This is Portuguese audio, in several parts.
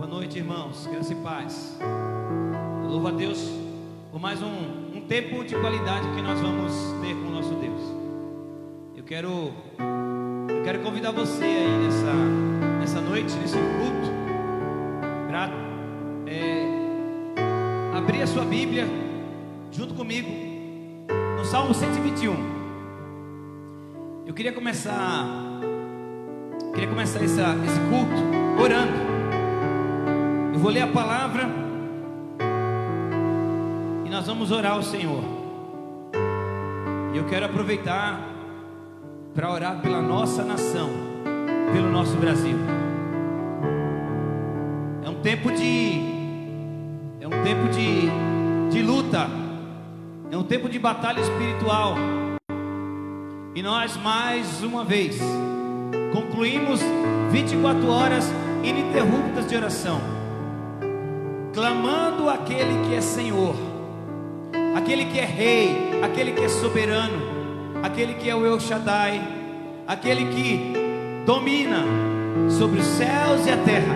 Boa noite, irmãos, graça e paz. Eu louvo a Deus por mais um tempo de qualidade que nós vamos ter com o nosso Deus. Eu quero convidar você aí nessa noite, nesse culto, para abrir a sua Bíblia junto comigo no Salmo 121. Eu queria começar esse culto orando. Eu vou ler a palavra e nós vamos orar ao Senhor. E eu quero aproveitar para orar pela nossa nação, pelo nosso Brasil. É um tempo de luta, é um tempo de batalha espiritual. E nós mais uma vez concluímos 24 horas ininterruptas de oração, clamando aquele que é Senhor, aquele que é Rei, aquele que é soberano, aquele que é o El Shaddai, aquele que domina sobre os céus e a terra.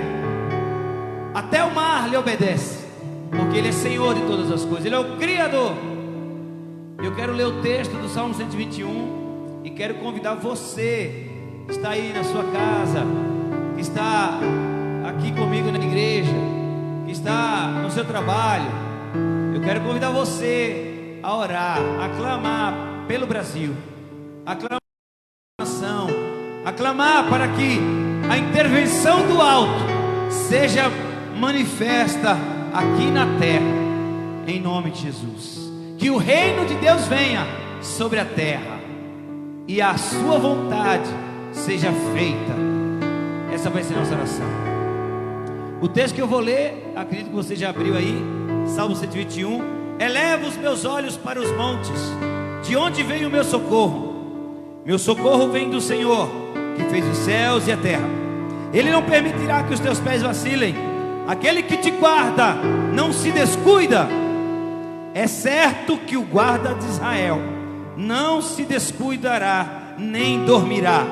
Até o mar lhe obedece, porque Ele é Senhor de todas as coisas, Ele é o Criador. Eu quero ler o texto do Salmo 121 e quero convidar você que está aí na sua casa, que está aqui comigo na igreja, que está no seu trabalho. Eu quero convidar você a orar, a clamar pelo Brasil, a clamar pela nação, a clamar para que a intervenção do alto seja manifesta aqui na terra, em nome de Jesus. Que o reino de Deus venha sobre a terra e a sua vontade seja feita. Essa vai ser a nossa oração. O texto que eu vou ler, acredito que você já abriu aí, Salmo 121. Eleva os meus olhos para os montes, de onde vem o meu socorro? Meu socorro vem do Senhor, que fez os céus e a terra. Ele não permitirá que os teus pés vacilem. Aquele que te guarda não se descuida. É certo que o guarda de Israel não se descuidará, nem dormirá.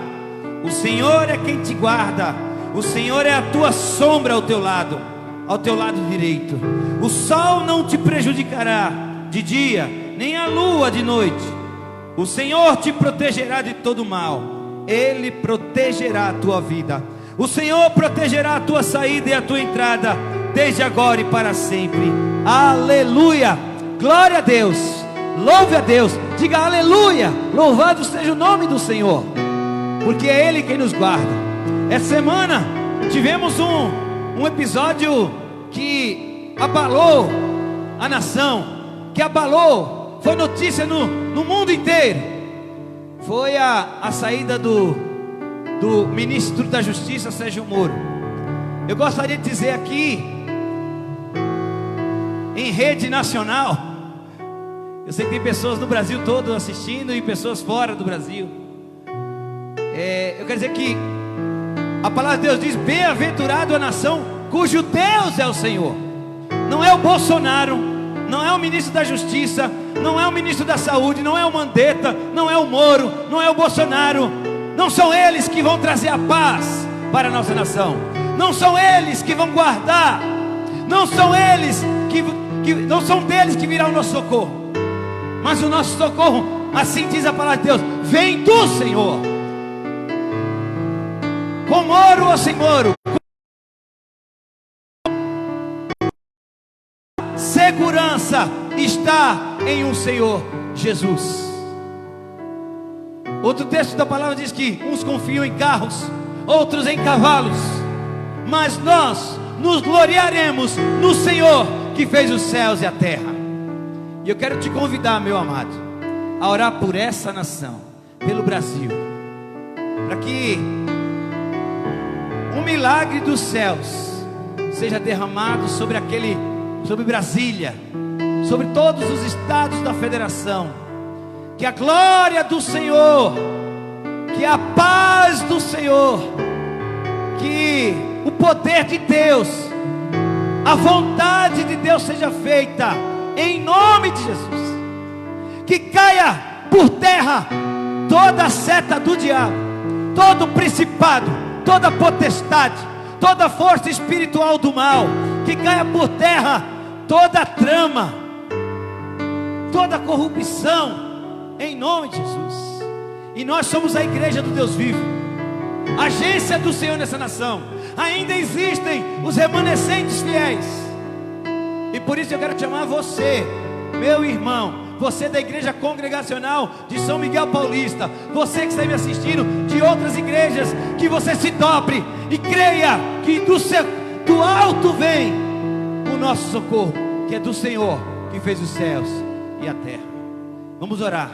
O Senhor é quem te guarda. O Senhor é a tua sombra ao teu lado direito. O sol não te prejudicará de dia, nem a lua de noite. O Senhor te protegerá de todo mal. Ele protegerá a tua vida. O Senhor protegerá a tua saída e a tua entrada, desde agora e para sempre. Aleluia, glória a Deus, louve a Deus, diga aleluia, louvado seja o nome do Senhor, porque é Ele quem nos guarda. Essa semana tivemos um episódio que abalou a nação, que abalou, foi notícia no mundo inteiro. Foi a saída do ministro da Justiça, Sérgio Moro. Eu gostaria de dizer aqui, em rede nacional, eu sei que tem pessoas no Brasil todo assistindo e pessoas fora do Brasil. Eu quero dizer que a palavra de Deus diz: bem-aventurado a nação cujo Deus é o Senhor. Não é o Bolsonaro, não é o ministro da Justiça, não é o ministro da Saúde, não é o Mandetta, não é o Moro, não é o Bolsonaro. Não são eles que vão trazer a paz para a nossa nação. Não são eles que vão guardar. Não são eles não são deles que virá o nosso socorro. Mas o nosso socorro, assim diz a palavra de Deus, vem do Senhor. Com Moro ou sem Moro, segurança está em um Senhor Jesus. Outro texto da palavra diz que uns confiam em carros, outros em cavalos, mas nós nos gloriaremos no Senhor que fez os céus e a terra. E eu quero te convidar, meu amado, a orar por essa nação, pelo Brasil, para que o milagre dos céus seja derramado sobre Brasília, sobre todos os estados da federação. Que a glória do Senhor, que a paz do Senhor, que o poder de Deus, a vontade de Deus seja feita em nome de Jesus. Que caia por terra toda a seta do diabo, todo principado, toda potestade, toda força espiritual do mal, que caia por terra toda trama, toda corrupção, em nome de Jesus. E nós somos a igreja do Deus vivo, agência do Senhor nessa nação. Ainda existem os remanescentes fiéis, e por isso eu quero chamar você, meu irmão, você da igreja congregacional de São Miguel Paulista, você que está me assistindo de outras igrejas, que você se dobre e creia que do alto vem o nosso socorro, que é do Senhor que fez os céus e a terra. Vamos orar.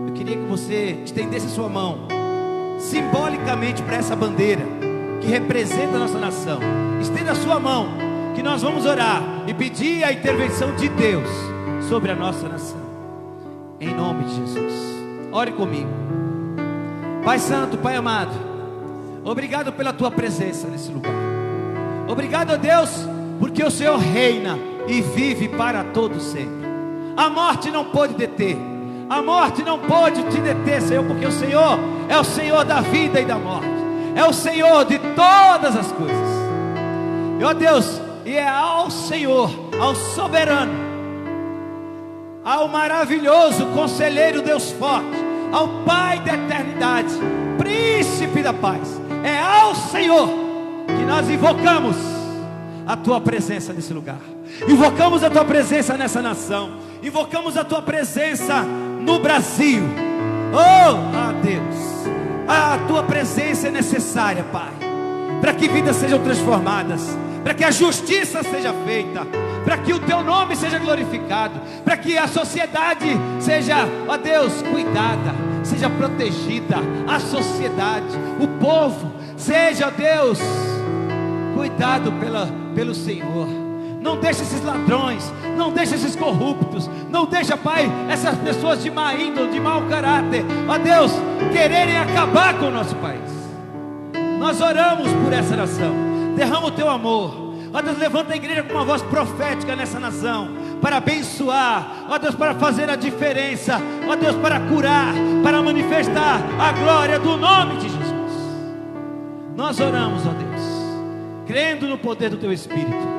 Eu queria que você estendesse a sua mão simbolicamente para essa bandeira que representa a nossa nação. Estenda a sua mão, que nós vamos orar e pedir a intervenção de Deus sobre a nossa nação, em nome de Jesus. Ore comigo. Pai santo, Pai amado, obrigado pela tua presença nesse lugar. Obrigado, ó Deus, porque o Senhor reina e vive para todo sempre. A morte não pode deter, a morte não pode te deter, Senhor, porque o Senhor é o Senhor da vida e da morte, é o Senhor de todas as coisas. E ó Deus, e é ao Senhor, ao soberano, ao maravilhoso conselheiro, Deus forte, ao Pai da eternidade, príncipe da paz, é ao Senhor que nós invocamos a tua presença nesse lugar, invocamos a tua presença nessa nação, invocamos a tua presença no Brasil. Oh, Deus, a tua presença é necessária, Pai, para que vidas sejam transformadas, para que a justiça seja feita, para que o teu nome seja glorificado, para que a sociedade seja, ó Deus, cuidada, seja protegida, a sociedade, o povo seja, ó Deus, cuidado pelo Senhor. Não deixa esses ladrões, não deixa esses corruptos, não deixa, Pai, essas pessoas de má índole, de mau caráter, ó Deus, quererem acabar com o nosso país. Nós oramos por essa nação, derrama o teu amor, ó Deus, levanta a igreja com uma voz profética nessa nação, para abençoar, ó Deus, para fazer a diferença, ó Deus, para curar, para manifestar a glória do nome de Jesus. Nós oramos, ó Deus, crendo no poder do teu Espírito,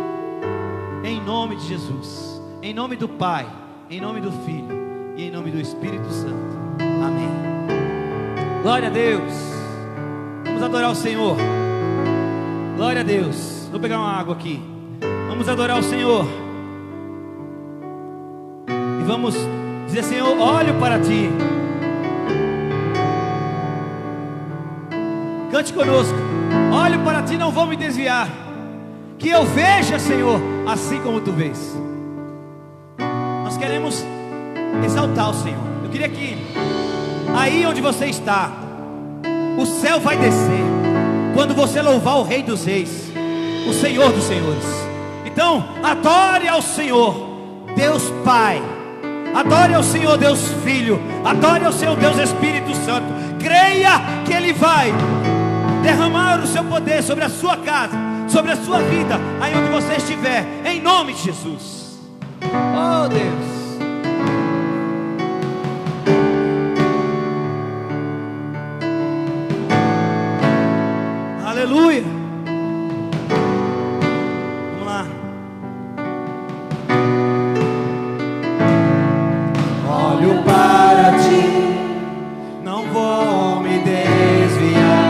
em nome de Jesus, em nome do Pai, em nome do Filho e em nome do Espírito Santo. Amém. Glória a Deus. Vamos adorar o Senhor. Glória a Deus. Vou pegar uma água aqui. Vamos adorar o Senhor. E vamos dizer: Senhor, olho para ti. Cante conosco. Olho para ti, não vou me desviar. Que eu veja, Senhor, assim como tu vês. Nós queremos exaltar o Senhor. Eu queria que aí onde você está, o céu vai descer quando você louvar o Rei dos Reis, o Senhor dos Senhores. Então adore ao Senhor Deus Pai, adore ao Senhor Deus Filho, adore ao Senhor Deus Espírito Santo. Creia que Ele vai derramar o seu poder sobre a sua casa, sobre a sua vida, aí onde você estiver, em nome de Jesus. Oh Deus, aleluia. Vamos lá. Olho para ti, não vou me desviar,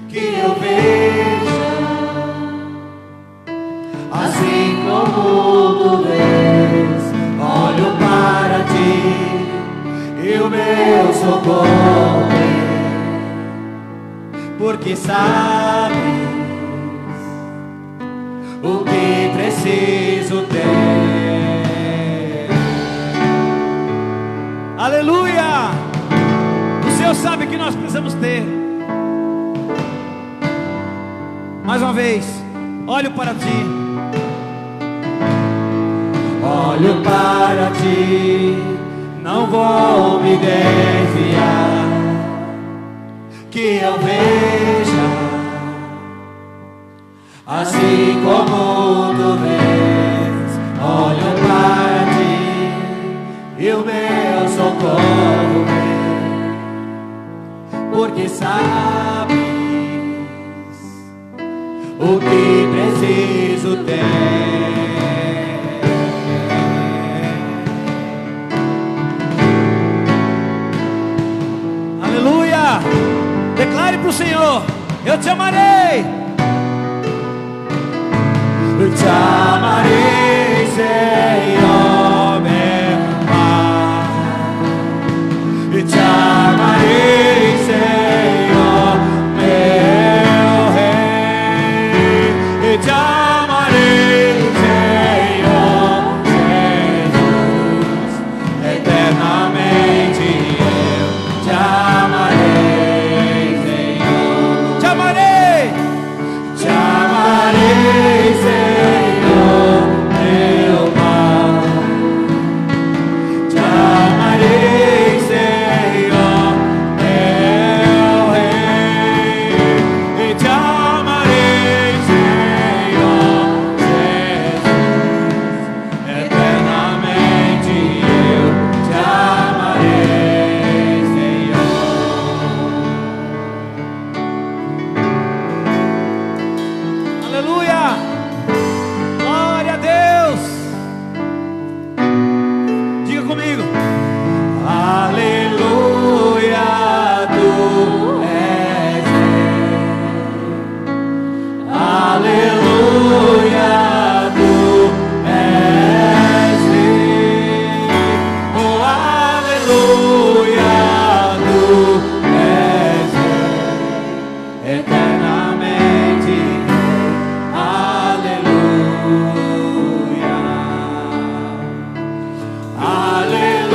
que eu veja assim como tu vês. Olho para ti e o meu socorro, porque sabes o que preciso ter. Aleluia! O Senhor sabe que nós precisamos ter. Mais uma vez, olho para ti. Olho para ti, não vou me desviar, que eu veja assim como tu vês. Olho para ti e o meu socorro vem, porque sabes o que preciso ter. Aleluia! Declare para o Senhor: eu te amarei. Eu te amarei, Senhor, meu Pai. Eu te amarei, Senhor, meu Rei. Eu te amarei, Senhor Jesus. Eternamente eu te amarei, Senhor. Te amarei, te amarei, Senhor, meu Pai. Te amarei, Senhor, meu Rei. E te amarei, Senhor Jesus. Eternamente eu te amarei, Senhor. Aleluia! Glória a Deus! Diga comigo: aleluia, tu és Rei. Aleluia, tu és Rei. Oh, aleluia, tu és Rei. Eternamente Rei. Aleluia.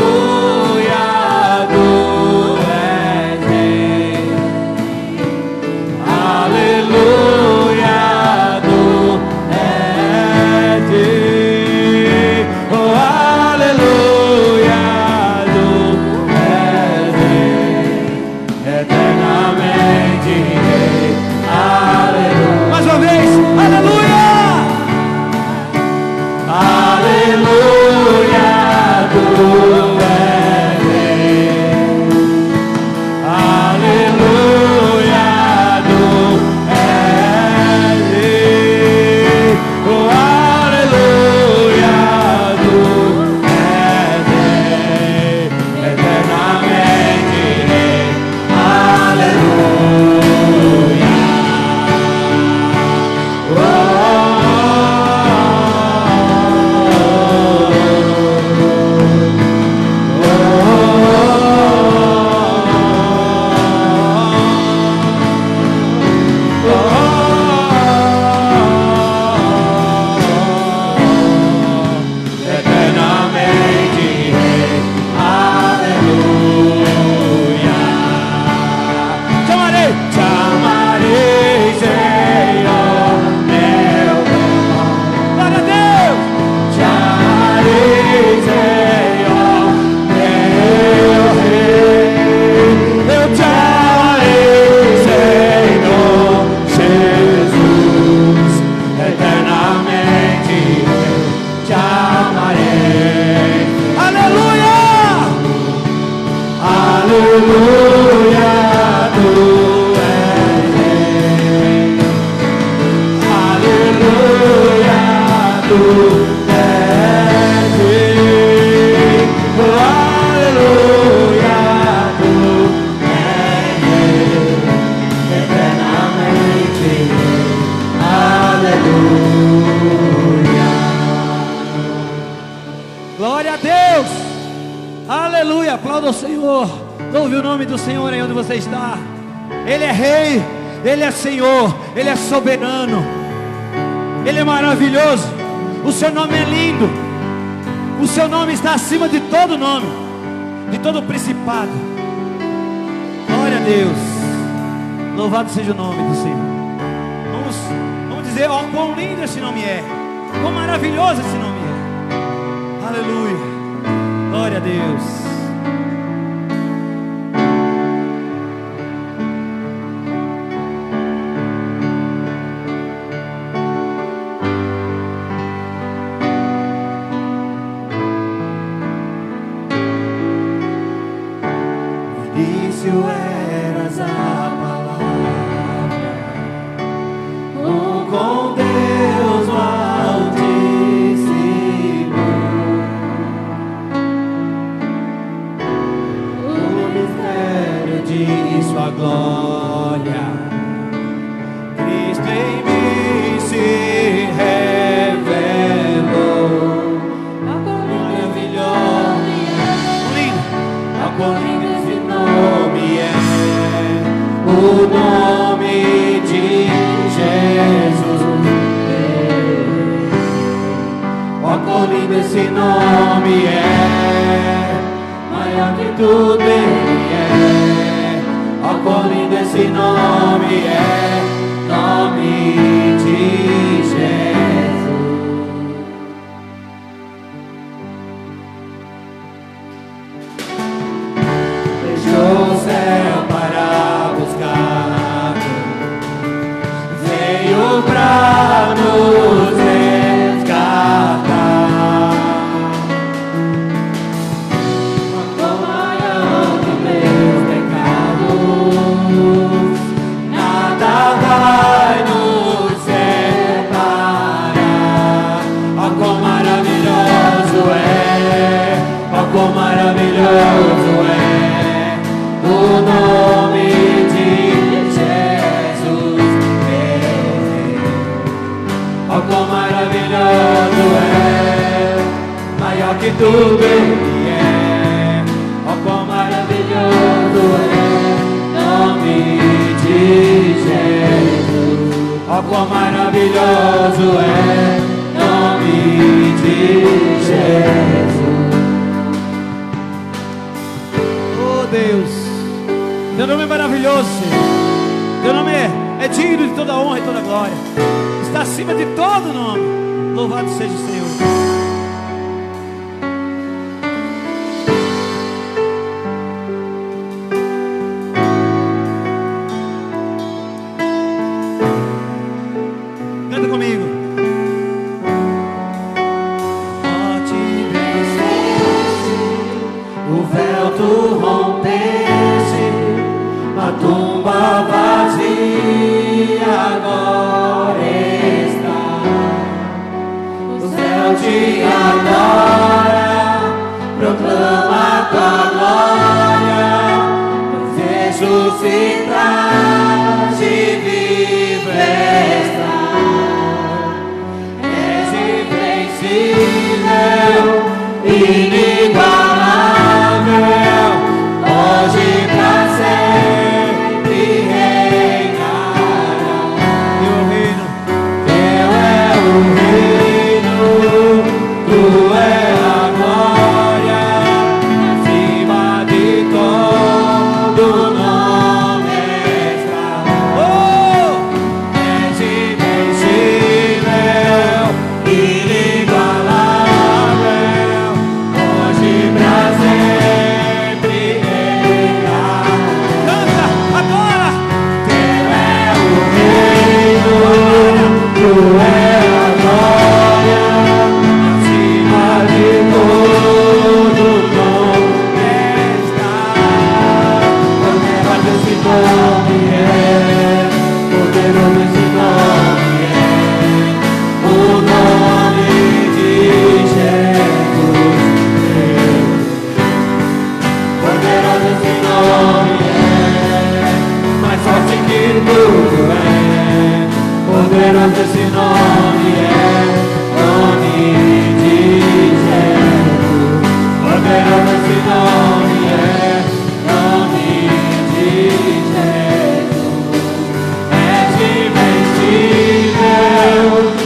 Aleluia, tu és Rei. Aleluia, tu és Rei. Oh, aleluia, tu és Rei. Eternamente Rei. Aleluia. Mais uma vez, aleluia. Aleluia, tu és Rei. Aleluia, tu és Rei. Oh, aleluia, tu és Rei. Eternamente Rei. Aleluia. Eternamente Rei. Aleluia. Te amarei, Senhor, meu Deus. Glória a Deus. Te amarei, Senhor, meu Rei. Eu te amarei, Senhor Jesus. Eternamente eu te amarei. Aleluia! Aleluia, tu és Rei. Aleluia, tu és Rei. Oh, aleluia, tu és Rei. Eternamente Rei. Aleluia. Glória a Deus. Aleluia. Aplauda o Senhor. Louve o nome do Senhor aí onde você está. Ele é Rei, Ele é Senhor, Ele é soberano, Ele é maravilhoso. O seu nome é lindo. O seu nome está acima de todo nome, de todo principado. Glória a Deus. Louvado seja o nome do Senhor. Vamos dizer, ó, quão lindo esse nome é, quão maravilhoso esse nome é. Aleluia. Glória a Deus. início eras a palavra, o nome desse nome é maior que tudo, Ele é. Ó, quão lindo esse nome é, nome de Jesus. Deixou o céu para buscar, veio pra nos resgatar. Quão maior que meus pecados, nada vai nos separar. Ó, quão maravilhoso é, ó, quão maravilhoso é o nome de Jesus, meu Rei. Ó, quão maravilhoso é, maior que tudo Ele é. Ó, quão maravilhoso é, nome de Jesus. Ó, quão maravilhoso é, nome de Jesus. Oh Deus, Teu nome é maravilhoso, Senhor. Teu nome é digno de toda honra e toda glória. Está acima de todo nome. Louvado seja o Senhor. Canta comigo. Ó, te venceste, o véu tu rompeste, a tumba vazia agora está. O céu te adora, proclama tua glória, pois ressuscitaste e vivo está. És invencível, inigualável, hoje pra sempre reinará. Teu é o reino, tu é a glória, acima de todo nome está. Oh! És invencível, inigualável, hoje pra sempre reinará. Canta agora! Teu é o reino, tu é a glória, acima de todo nome está. Poderoso esse nome é, poderoso esse nome é, o nome de Jesus. Poderoso esse nome é, mais forte que tudo é. Poderoso esse nome é, nome de Jesus. Poderoso esse nome é, nome de Jesus. És invencível,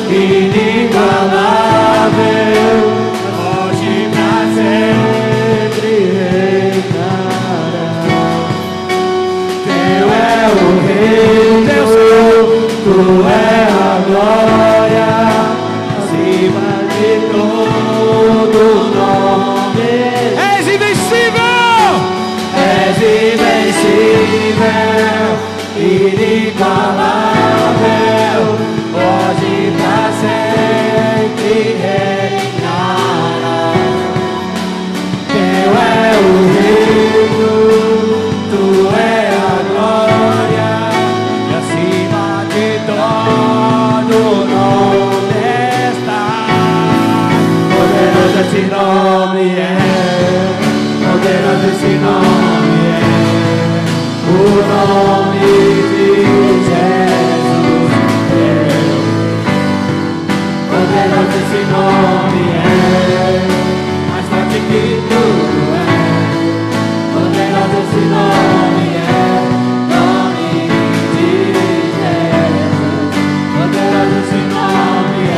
inigualável, hoje pra sempre reinará. Teu é o reino, tu é a glória, acima de todo nome. És invencível, inigualável, hoje pra sempre reinará. Teu é o reino, tu é a glória, e acima de todo nome está. Poderoso esse nome é, poderoso esse nome é, o nome de Jesus. Poderoso esse nome é, mais forte que tudo é. Poderoso esse nome é, nome de Jesus. Poderoso esse nome é,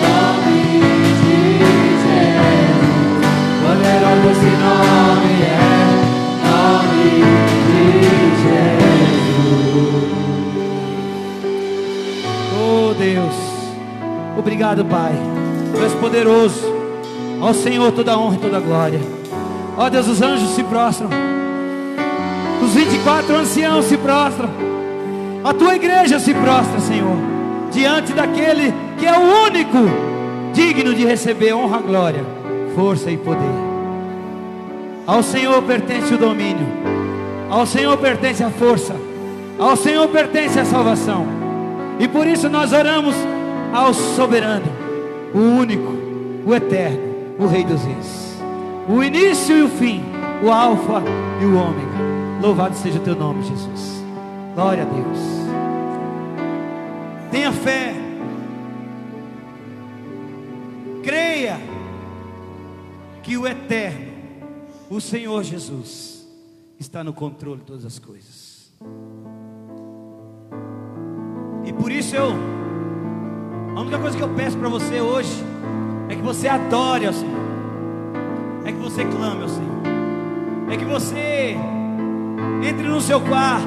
nome de Oh Deus, obrigado, Pai. Tu és poderoso. Ao Senhor toda a honra e toda a glória. Ó Deus, os anjos se prostram, os 24 anciãos se prostram, a tua igreja se prostra, Senhor, diante daquele que é o único digno de receber honra, glória, força e poder. Ao Senhor pertence o domínio, ao Senhor pertence a força, ao Senhor pertence a salvação. E por isso nós oramos ao soberano, o único, o eterno, o Rei dos Reis, o início e o fim, o Alfa e o Ômega. Louvado seja o teu nome, Jesus. Glória a Deus. Tenha fé, creia que o eterno, o Senhor Jesus, está no controle de todas as coisas. E por isso a única coisa que eu peço para você hoje é que você adore ao Senhor, é que você clame ao Senhor, é que você entre no seu quarto,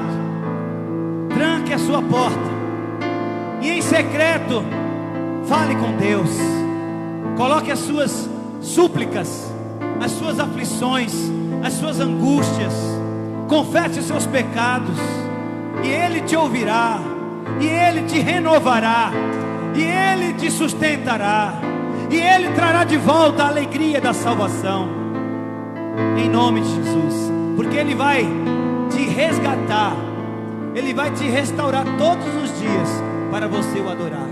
tranque a sua porta e em secreto fale com Deus. Coloque as suas súplicas, as suas aflições, as suas angústias, confesse os seus pecados, e Ele te ouvirá, e Ele te renovará, e Ele te sustentará, e Ele trará de volta a alegria da salvação, em nome de Jesus, porque Ele vai te resgatar, Ele vai te restaurar todos os dias para você o adorar.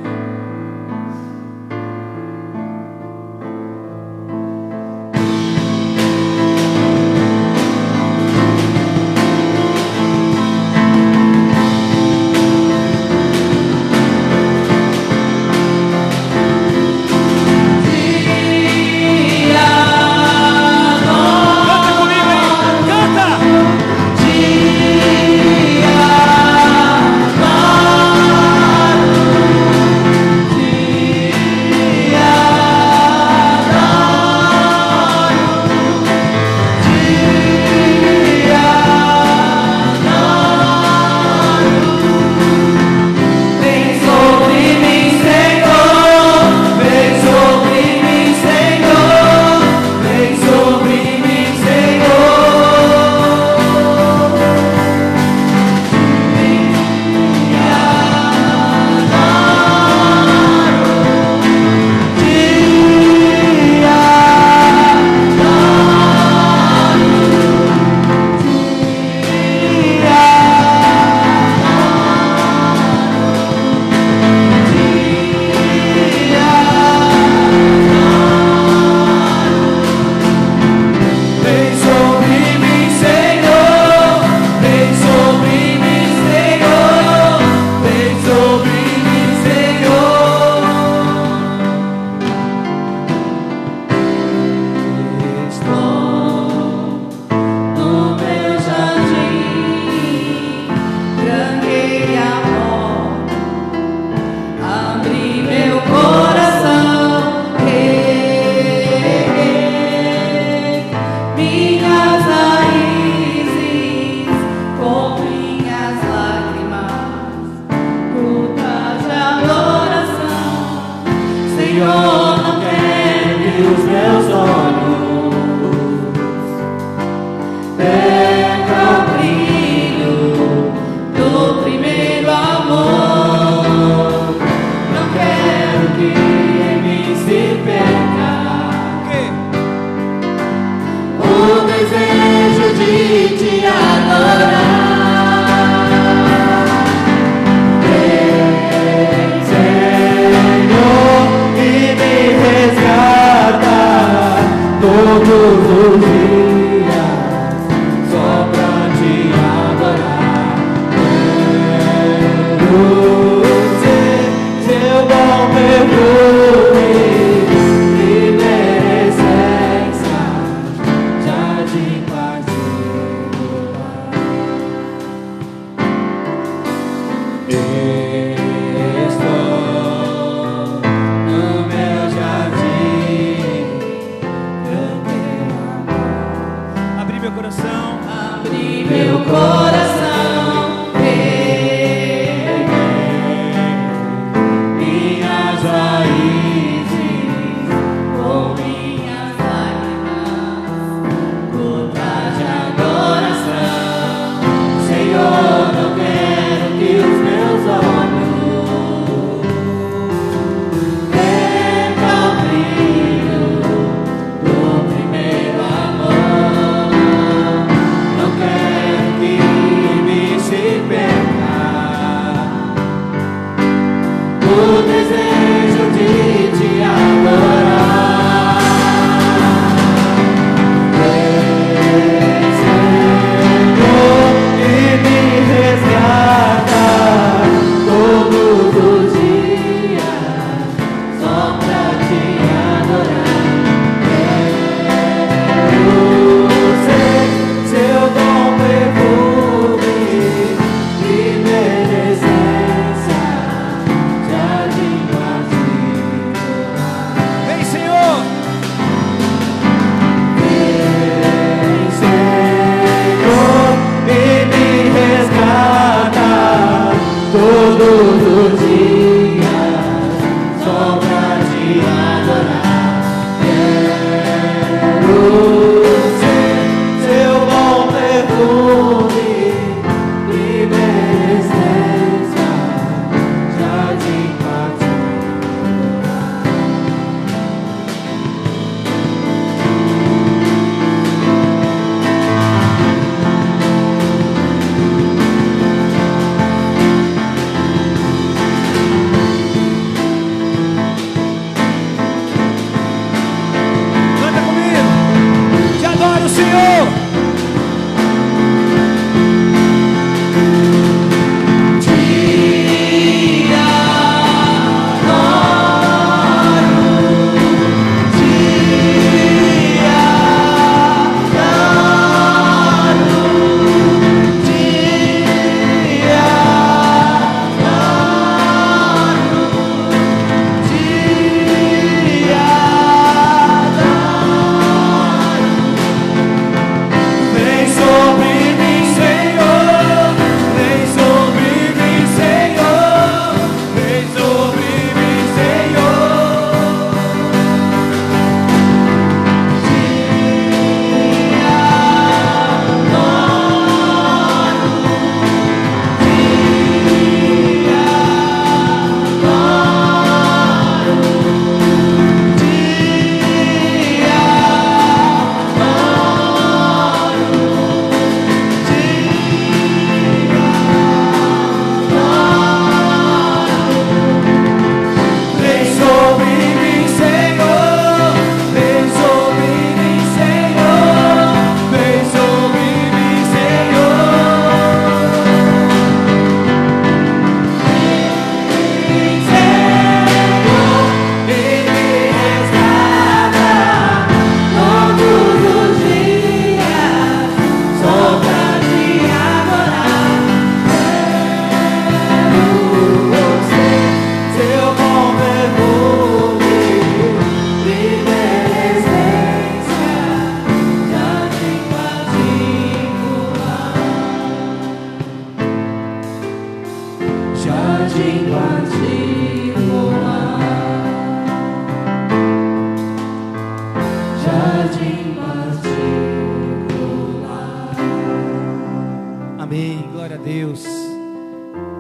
Amém, glória a Deus.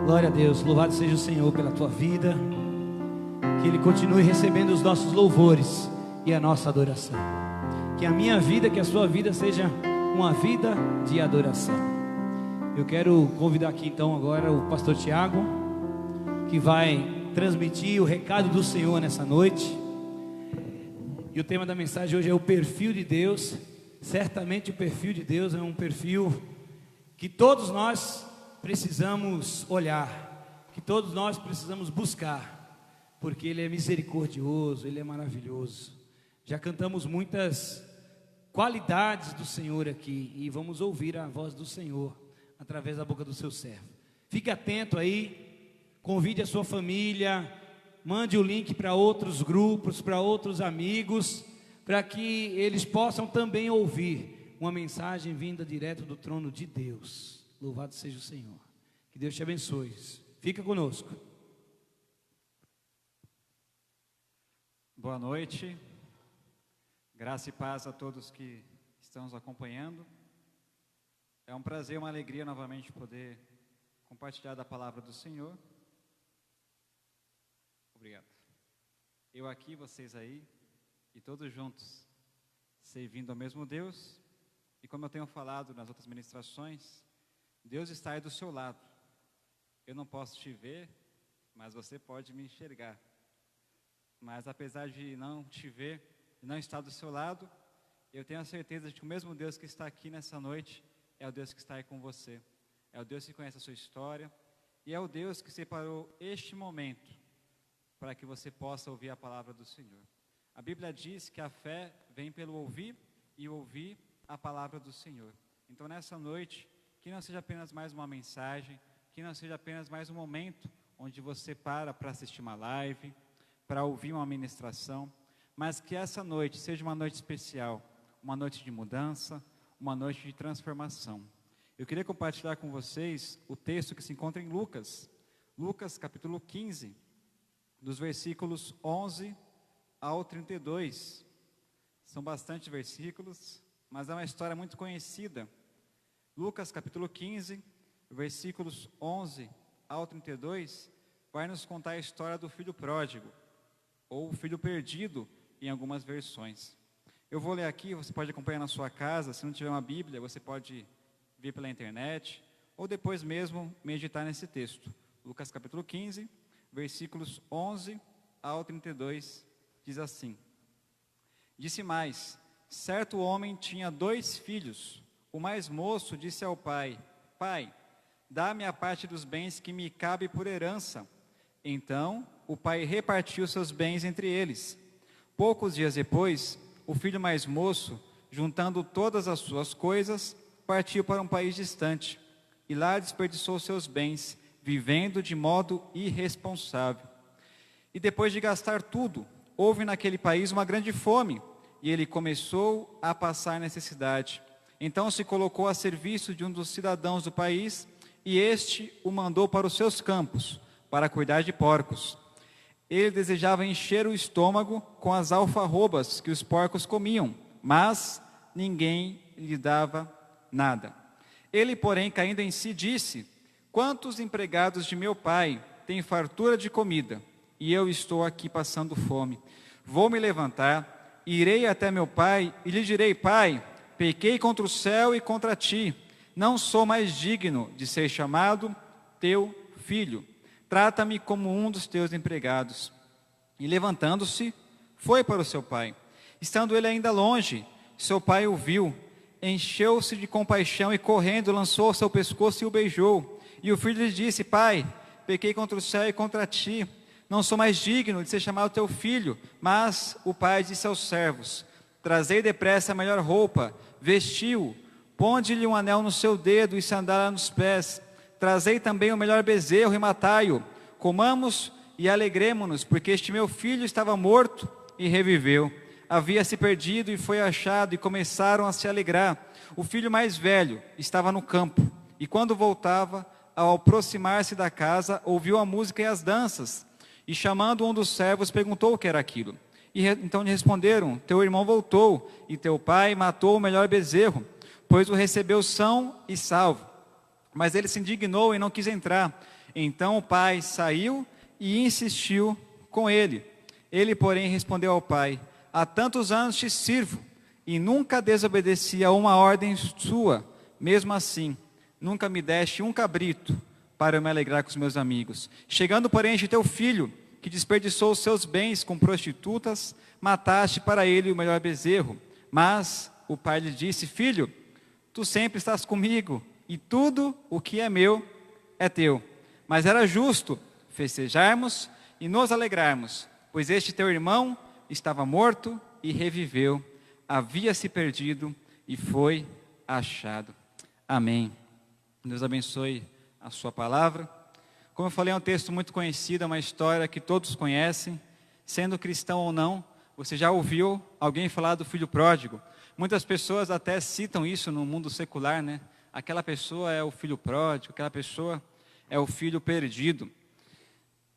Glória a Deus, louvado seja o Senhor pela tua vida. Que Ele continue recebendo os nossos louvores e a nossa adoração. Que a minha vida, que a sua vida seja uma vida de adoração. Eu quero convidar aqui então agora o pastor Tiago, que vai transmitir o recado do Senhor nessa noite. E o tema da mensagem hoje é o perfil de Deus. Certamente o perfil de Deus é um perfil que todos nós precisamos olhar, que todos nós precisamos buscar, porque Ele é misericordioso, Ele é maravilhoso. Já cantamos muitas qualidades do Senhor aqui, e vamos ouvir a voz do Senhor através da boca do seu servo. Fique atento aí, convide a sua família, mande o link para outros grupos, para outros amigos, para que eles possam também ouvir uma mensagem vinda direto do trono de Deus. Louvado seja o Senhor. Que Deus te abençoe. Fica conosco. Boa noite, graça e paz a todos que estão nos acompanhando. É um prazer, uma alegria novamente poder compartilhar da palavra do Senhor. Obrigado. Eu aqui, vocês aí, e todos juntos, servindo ao mesmo Deus. E como eu tenho falado nas outras ministrações, Deus está aí do seu lado. Eu não posso te ver, mas você pode me enxergar. Mas apesar de não te ver, de não estar do seu lado, eu tenho a certeza de que o mesmo Deus que está aqui nessa noite é o Deus que está aí com você. É o Deus que conhece a sua história e é o Deus que separou este momento para que você possa ouvir a palavra do Senhor. A Bíblia diz que a fé vem pelo ouvir e ouvir a palavra do Senhor. Então nessa noite, que não seja apenas mais uma mensagem, que não seja apenas mais um momento onde você para assistir uma live, para ouvir uma ministração, mas que essa noite seja uma noite especial, uma noite de mudança, uma noite de transformação. Eu queria compartilhar com vocês o texto que se encontra em Lucas capítulo 15, dos versículos 11 ao 32. São bastante versículos, mas é uma história muito conhecida. Lucas capítulo 15, versículos 11 ao 32, vai nos contar a história do filho pródigo, ou filho perdido em algumas versões. Eu vou ler aqui, você pode acompanhar na sua casa. Se não tiver uma Bíblia, você pode vir pela internet, ou depois mesmo meditar nesse texto. Lucas capítulo 15, versículos 11 ao 32, diz assim: Disse mais: certo homem tinha 2 filhos. O mais moço disse ao pai: Pai, dá-me a parte dos bens que me cabe por herança. Então o pai repartiu seus bens entre eles. Poucos dias depois, o filho mais moço, juntando todas as suas coisas, partiu para um país distante, e lá desperdiçou seus bens, vivendo de modo irresponsável. E depois de gastar tudo, houve naquele país uma grande fome, e ele começou a passar necessidade. Então se colocou a serviço de um dos cidadãos do país, e este o mandou para os seus campos, para cuidar de porcos. Ele desejava encher o estômago com as alfarrobas que os porcos comiam, mas ninguém lhe dava nada. Ele, porém, caindo em si, disse: quantos empregados de meu pai têm fartura de comida, e eu estou aqui passando fome? Vou me levantar, irei até meu pai, e lhe direi: Pai, pequei contra o céu e contra ti, não sou mais digno de ser chamado teu filho. Trata-me como um dos teus empregados. E levantando-se, foi para o seu pai. Estando ele ainda longe, seu pai o viu, encheu-se de compaixão e correndo lançou ao seu pescoço e o beijou. E o filho lhe disse: Pai, pequei contra o céu e contra ti, não sou mais digno de ser chamado teu filho. Mas o pai disse aos servos: Trazei depressa a melhor roupa, vestiu-o, ponde-lhe um anel no seu dedo e sandália nos pés. Trazei também o melhor bezerro e matai-o. Comamos e alegremo-nos, porque este meu filho estava morto e reviveu. Havia se perdido e foi achado, e começaram a se alegrar. O filho mais velho estava no campo, e quando voltava, ao aproximar-se da casa, ouviu a música e as danças. E chamando um dos servos, perguntou o que era aquilo. Então lhe responderam: teu irmão voltou, e teu pai matou o melhor bezerro, pois o recebeu são e salvo. Mas ele se indignou e não quis entrar. Então o pai saiu e insistiu com ele. Ele, porém, respondeu ao pai: há tantos anos te sirvo, e nunca desobedeci a uma ordem sua. Mesmo assim, nunca me deste um cabrito para eu me alegrar com os meus amigos. Chegando, porém, este teu filho, que desperdiçou os seus bens com prostitutas, mataste para ele o melhor bezerro. Mas o pai lhe disse: filho, tu sempre estás comigo, e tudo o que é meu é teu. Mas era justo festejarmos e nos alegrarmos, pois este teu irmão estava morto e reviveu, havia se perdido e foi achado. Amém. Deus abençoe a sua palavra. Como eu falei, é um texto muito conhecido, é uma história que todos conhecem. Sendo cristão ou não, você já ouviu alguém falar do filho pródigo? Muitas pessoas até citam isso no mundo secular, né? Aquela pessoa é o filho pródigo, aquela pessoa é o filho perdido.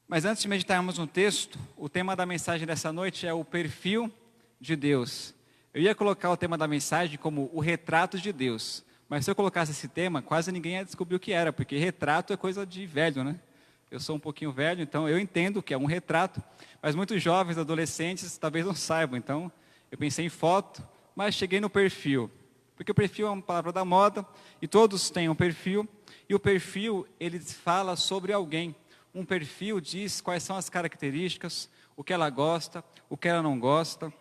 Mas antes de meditarmos no texto, o tema da mensagem dessa noite é o perfil de Deus. Eu ia colocar o tema da mensagem como o retrato de Deus. Mas se eu colocasse esse tema, quase ninguém ia descobrir o que era, porque retrato é coisa de velho, né? Eu sou um pouquinho velho, então eu entendo que é um retrato, mas muitos jovens, adolescentes, talvez não saibam. Então, eu pensei em foto, mas cheguei no perfil. Porque o perfil é uma palavra da moda, e todos têm um perfil, e o perfil, ele fala sobre alguém. Um perfil diz quais são as características, o que ela gosta, o que ela não gosta.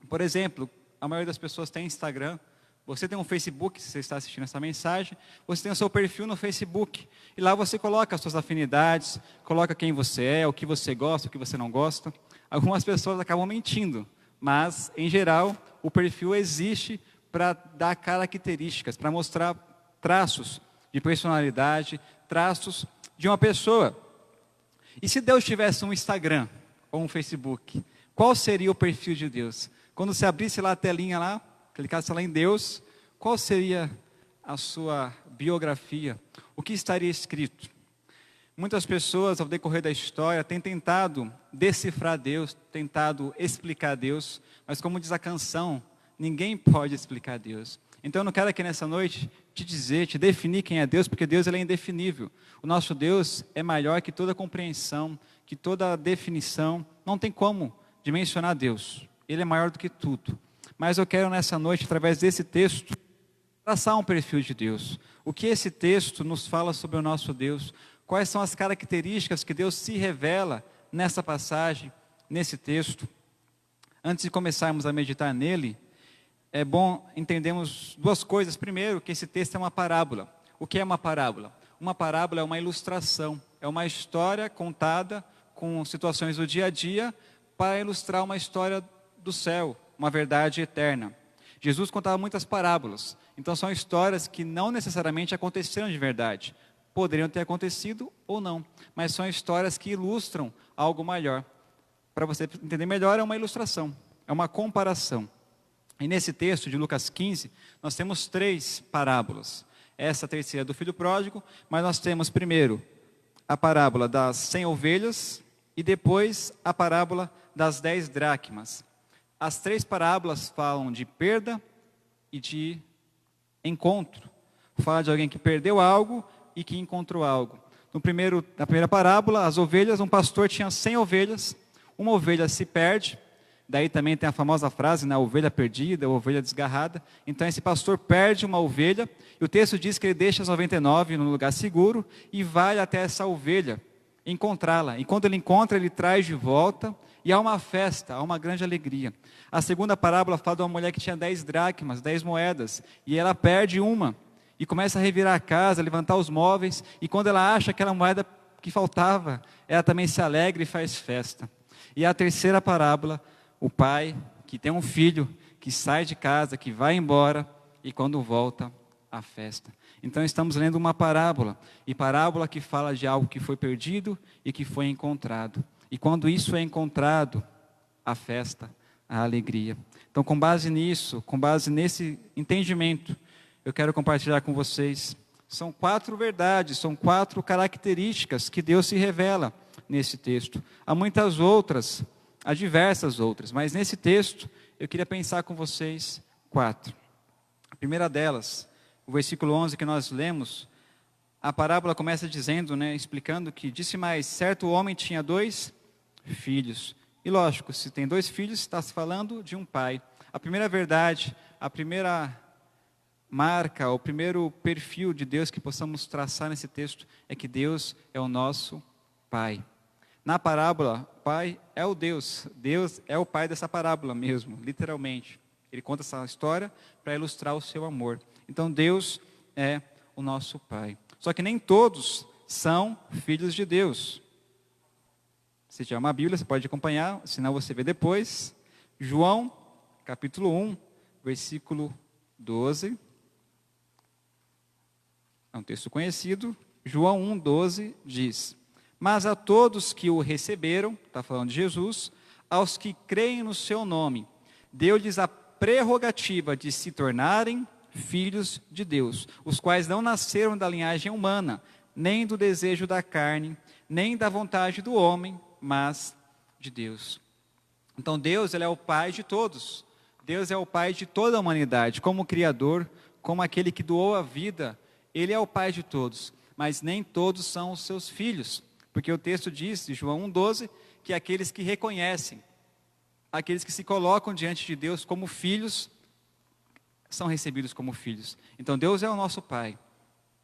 Por exemplo, a maioria das pessoas tem Instagram. Você tem um Facebook, se você está assistindo essa mensagem, você tem o seu perfil no Facebook. E lá você coloca as suas afinidades, coloca quem você é, o que você gosta, o que você não gosta. Algumas pessoas acabam mentindo, mas, em geral, o perfil existe para dar características, para mostrar traços de personalidade, traços de uma pessoa. E se Deus tivesse um Instagram ou um Facebook, qual seria o perfil de Deus? Quando você abrisse lá a telinha lá, clicasse lá em Deus, qual seria a sua biografia? O que estaria escrito? Muitas pessoas, ao decorrer da história, têm tentado decifrar Deus, tentado explicar Deus, mas como diz a canção, ninguém pode explicar Deus. Então eu não quero aqui nessa noite te dizer, te definir quem é Deus, porque Deus ele é indefinível. O nosso Deus é maior que toda compreensão, que toda definição. Não tem como dimensionar Deus. Ele é maior do que tudo. Mas eu quero nessa noite, através desse texto, traçar um perfil de Deus. O que esse texto nos fala sobre o nosso Deus? Quais são as características que Deus se revela nessa passagem, nesse texto? Antes de começarmos a meditar nele, é bom entendermos duas coisas. Primeiro, que esse texto é uma parábola. O que é uma parábola? Uma parábola é uma ilustração, é uma história contada com situações do dia a dia para ilustrar uma história do céu, uma verdade eterna. Jesus contava muitas parábolas, então são histórias que não necessariamente aconteceram de verdade. Poderiam ter acontecido ou não, mas são histórias que ilustram algo maior. Para você entender melhor, é uma ilustração, é uma comparação. E nesse texto de Lucas 15, nós temos 3 parábolas. Essa terceira é do filho pródigo, mas nós temos primeiro a parábola das 100 ovelhas e depois a parábola das 10 dracmas. As 3 parábolas falam de perda e de encontro. Fala de alguém que perdeu algo e que encontrou algo. Na primeira parábola, as ovelhas, um pastor tinha 100 ovelhas, uma ovelha se perde, daí também tem a famosa frase, né, ovelha perdida, ovelha desgarrada. Então esse pastor perde uma ovelha, e o texto diz que ele deixa as 99 num lugar seguro, e vai até essa ovelha encontrá-la. E quando ele encontra, ele traz de volta, e há uma festa, há uma grande alegria. A segunda parábola fala de uma mulher que tinha 10 dracmas, 10 moedas, e ela perde uma, e começa a revirar a casa, levantar os móveis, e quando ela acha aquela moeda que faltava, ela também se alegra e faz festa. E a terceira parábola, o pai que tem um filho, que sai de casa, que vai embora, e quando volta, a festa. Então estamos lendo uma parábola, e parábola que fala de algo que foi perdido e que foi encontrado. E quando isso é encontrado, a festa, a alegria. Então com base nisso, com base nesse entendimento, eu quero compartilhar com vocês. São 4 verdades, são 4 características que Deus se revela nesse texto. Há muitas outras, há diversas outras, mas nesse texto eu queria pensar com vocês 4. A primeira delas, o versículo 11 que nós lemos, a parábola começa dizendo, explicando que disse mais, certo homem tinha 2 filhos. E lógico, se tem 2 filhos, está se falando de um pai. A primeira verdade, a primeira marca, o primeiro perfil de Deus que possamos traçar nesse texto é que Deus é o nosso Pai. Na parábola, Pai é o Deus. Deus é o Pai dessa parábola mesmo, literalmente. Ele conta essa história para ilustrar o seu amor. Então Deus é o nosso Pai. Só que nem todos são filhos de Deus. Se tiver uma Bíblia, você pode acompanhar, senão você vê depois. João, capítulo 1, versículo 12. É um texto conhecido. João 1, 12 diz: mas a todos que o receberam, está falando de Jesus, aos que creem no seu nome, deu-lhes a prerrogativa de se tornarem filhos de Deus, os quais não nasceram da linhagem humana, nem do desejo da carne, nem da vontade do homem, mas de Deus. Então Deus, ele é o Pai de todos. Deus é o Pai de toda a humanidade. Como Criador, como aquele que doou a vida, Ele é o Pai de todos. Mas nem todos são os seus filhos. Porque o texto diz, em João 1,12, que aqueles que reconhecem, aqueles que se colocam diante de Deus como filhos, são recebidos como filhos. Então Deus é o nosso Pai,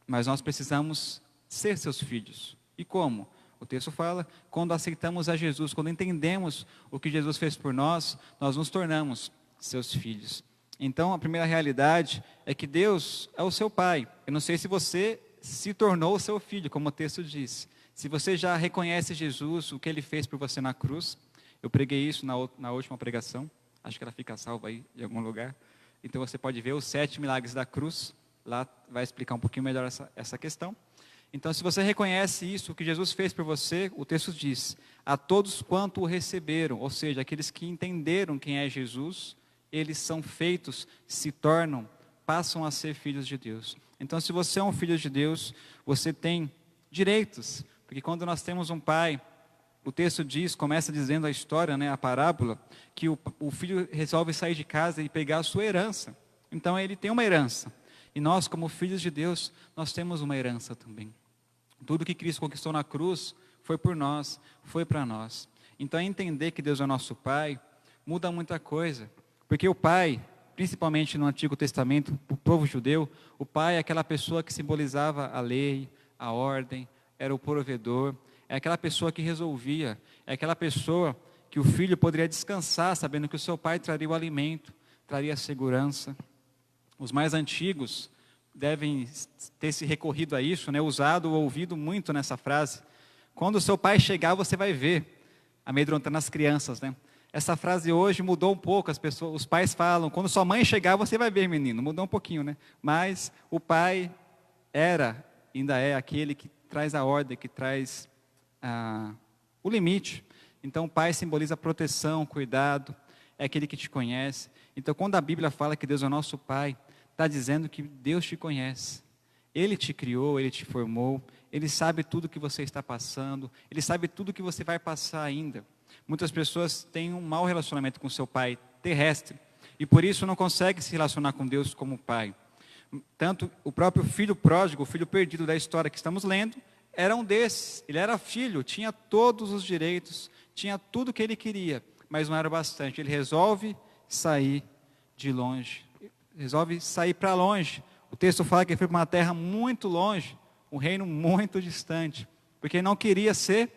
mas nós precisamos ser seus filhos. E como? O texto fala, quando aceitamos a Jesus, quando entendemos o que Jesus fez por nós, nós nos tornamos seus filhos. Então a primeira realidade é que Deus é o seu Pai. Eu não sei se você se tornou o seu filho, como o texto diz. Se você já reconhece Jesus, o que Ele fez por você na cruz. Eu preguei isso na última pregação, acho que ela fica salva aí em algum lugar. Então você pode ver os 7 milagres da cruz, lá vai explicar um pouquinho melhor essa questão. Então, se você reconhece isso, o que Jesus fez por você, o texto diz, a todos quanto o receberam, ou seja, aqueles que entenderam quem é Jesus, eles são feitos, se tornam, passam a ser filhos de Deus. Então, se você é um filho de Deus, você tem direitos, porque quando nós temos um pai, o texto diz, começa dizendo a história, a parábola, que o filho resolve sair de casa e pegar a sua herança. Então, ele tem uma herança. E nós, como filhos de Deus, nós temos uma herança também. Tudo que Cristo conquistou na cruz foi por nós, foi para nós. Então, entender que Deus é nosso Pai muda muita coisa. Porque o Pai, principalmente no Antigo Testamento, para o povo judeu, o Pai é aquela pessoa que simbolizava a lei, a ordem, era o provedor, é aquela pessoa que resolvia, é aquela pessoa que o filho poderia descansar, sabendo que o seu pai traria o alimento, traria a segurança. Os mais antigos devem ter se recorrido a isso, usado ou ouvido muito nessa frase. Quando o seu pai chegar, você vai ver, amedrontando as crianças, Essa frase hoje mudou um pouco, os pais falam, quando sua mãe chegar, você vai ver, menino. Mudou um pouquinho, Mas o pai ainda é aquele que traz a ordem, que traz o limite. Então o pai simboliza proteção, cuidado, é aquele que te conhece. Então quando a Bíblia fala que Deus é o nosso Pai, está dizendo que Deus te conhece. Ele te criou, Ele te formou, Ele sabe tudo que você está passando, Ele sabe tudo que você vai passar ainda. Muitas pessoas têm um mau relacionamento com seu pai terrestre, e por isso não conseguem se relacionar com Deus como Pai. Tanto o próprio filho pródigo, o filho perdido da história que estamos lendo, era um desses. Ele era filho, tinha todos os direitos, tinha tudo que ele queria, mas não era bastante. Ele resolve sair de longe, resolve sair para longe. O texto fala que ele foi para uma terra muito longe, um reino muito distante, porque ele não queria ser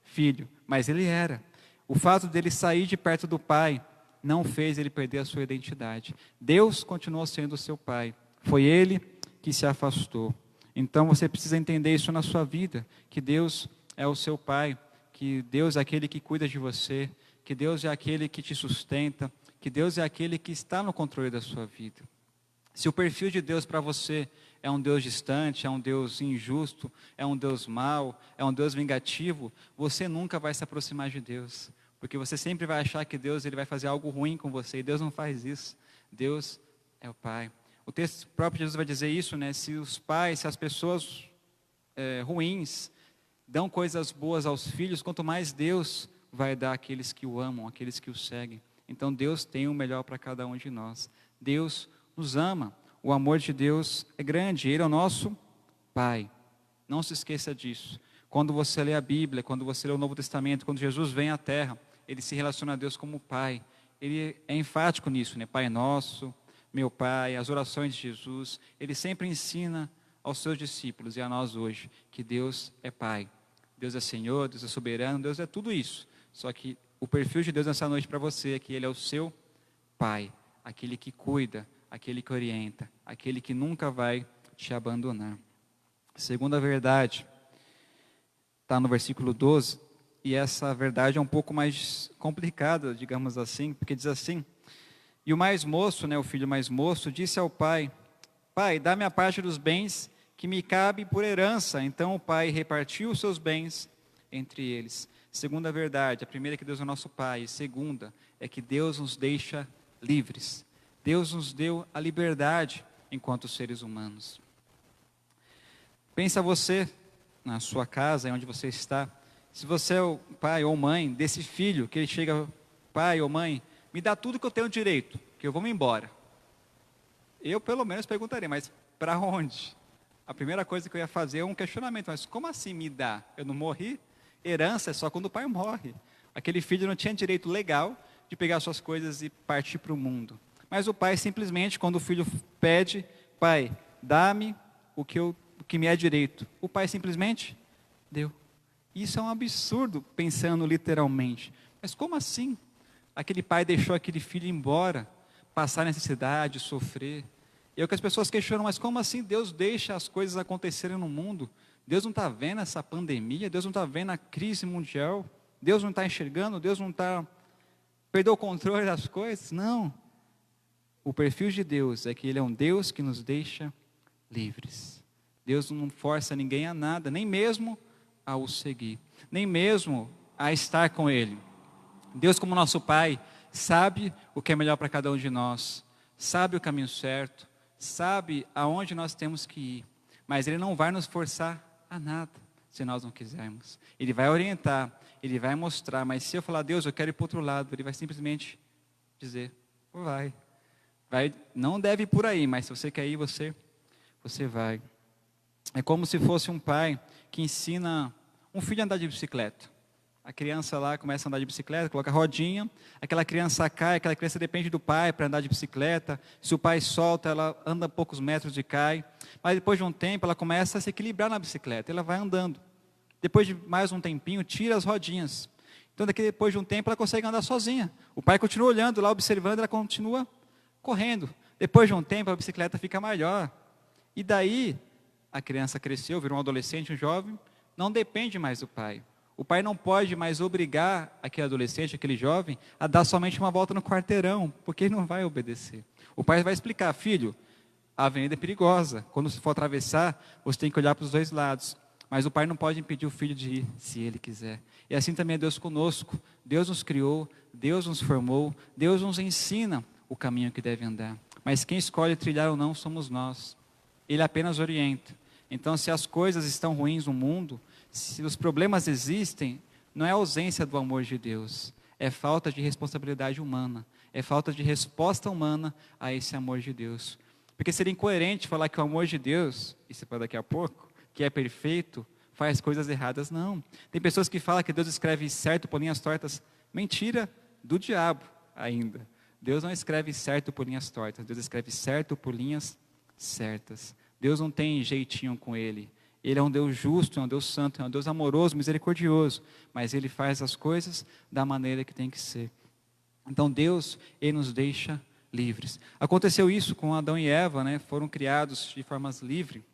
filho, mas ele era. O fato dele sair de perto do pai não fez ele perder a sua identidade. Deus continuou sendo o seu pai. Foi ele que se afastou. Então você precisa entender isso na sua vida, que Deus é o seu pai, que Deus é aquele que cuida de você, que Deus é aquele que te sustenta, que Deus é aquele que está no controle da sua vida. Se o perfil de Deus para você é um Deus distante, é um Deus injusto, é um Deus mau, é um Deus vingativo, você nunca vai se aproximar de Deus, porque você sempre vai achar que Deus ele vai fazer algo ruim com você, e Deus não faz isso. Deus é o Pai. O texto próprio de Jesus vai dizer isso, se os pais, se as pessoas ruins dão coisas boas aos filhos, quanto mais Deus vai dar àqueles que o amam, àqueles que o seguem. Então Deus tem o melhor para cada um de nós. Deus nos ama, o amor de Deus é grande, Ele é o nosso Pai. Não se esqueça disso. Quando você lê a Bíblia, quando você lê o Novo Testamento, quando Jesus vem à Terra, Ele se relaciona a Deus como Pai. Ele é enfático nisso, Pai nosso, meu Pai, as orações de Jesus. Ele sempre ensina aos seus discípulos e a nós hoje, que Deus é Pai. Deus é Senhor, Deus é soberano, Deus é tudo isso. Só que o perfil de Deus nessa noite para você é que Ele é o seu Pai, aquele que cuida, aquele que orienta, aquele que nunca vai te abandonar. Segunda verdade, está no versículo 12, e essa verdade é um pouco mais complicada, digamos assim, porque diz assim, e o mais moço, o filho mais moço, disse ao pai, pai, dá-me a parte dos bens que me cabe por herança. Então o pai repartiu os seus bens entre eles. Segunda verdade, a primeira é que Deus é o nosso Pai, e segunda é que Deus nos deixa livres. Deus nos deu a liberdade enquanto seres humanos. Pensa você, na sua casa, onde você está, se você é o pai ou mãe desse filho, que ele chega, pai ou mãe, me dá tudo que eu tenho direito, que eu vou me embora. Eu, pelo menos, perguntaria, mas para onde? A primeira coisa que eu ia fazer é um questionamento, mas como assim me dá? Eu não morri? Herança é só quando o pai morre. Aquele filho não tinha direito legal de pegar suas coisas e partir para o mundo. Mas o pai simplesmente, quando o filho pede, pai, dá-me o que me é direito. O pai simplesmente deu. Isso é um absurdo, pensando literalmente. Mas como assim? Aquele pai deixou aquele filho embora, passar necessidade, sofrer. E é o que as pessoas questionam, mas como assim Deus deixa as coisas acontecerem no mundo? Deus não está vendo essa pandemia? Deus não está vendo a crise mundial? Deus não está enxergando? Deus não está... Perdeu o controle das coisas? Não. O perfil de Deus é que Ele é um Deus que nos deixa livres. Deus não força ninguém a nada, nem mesmo a o seguir, nem mesmo a estar com Ele. Deus, como nosso Pai, sabe o que é melhor para cada um de nós, sabe o caminho certo, sabe aonde nós temos que ir, mas Ele não vai nos forçar a nada, se nós não quisermos. Ele vai orientar, Ele vai mostrar, mas se eu falar, Deus, eu quero ir para o outro lado, Ele vai simplesmente dizer, vai, não deve ir por aí, mas se você quer ir, você vai. É como se fosse um pai que ensina um filho a andar de bicicleta. A criança lá começa a andar de bicicleta, coloca a rodinha, aquela criança cai, aquela criança depende do pai para andar de bicicleta. Se o pai solta, ela anda poucos metros e cai. Mas depois de um tempo, ela começa a se equilibrar na bicicleta, ela vai andando. Depois de mais um tempinho, tira as rodinhas. Então, depois de um tempo, ela consegue andar sozinha. O pai continua olhando lá, observando, ela continua correndo. Depois de um tempo, a bicicleta fica maior. E daí, a criança cresceu, virou um adolescente, um jovem, não depende mais do pai. O pai não pode mais obrigar aquele adolescente, aquele jovem, a dar somente uma volta no quarteirão, porque ele não vai obedecer. O pai vai explicar, filho, a avenida é perigosa, quando você for atravessar, você tem que olhar para os dois lados. Mas o pai não pode impedir o filho de ir, se ele quiser. E assim também é Deus conosco. Deus nos criou, Deus nos formou, Deus nos ensina o caminho que deve andar. Mas quem escolhe trilhar ou não somos nós. Ele apenas orienta. Então, se as coisas estão ruins no mundo, se os problemas existem, não é ausência do amor de Deus, é falta de responsabilidade humana, é falta de resposta humana a esse amor de Deus. Porque seria incoerente falar que o amor de Deus, isso é para daqui a pouco, que é perfeito, faz coisas erradas. Não. Tem pessoas que falam que Deus escreve certo por linhas tortas. Mentira do diabo ainda. Deus não escreve certo por linhas tortas, Deus escreve certo por linhas certas. Deus não tem jeitinho com Ele. Ele é um Deus justo, é um Deus santo, é um Deus amoroso, misericordioso. Mas Ele faz as coisas da maneira que tem que ser. Então Deus, Ele nos deixa livres. Aconteceu isso com Adão e Eva, né? Foram criados de formas livres.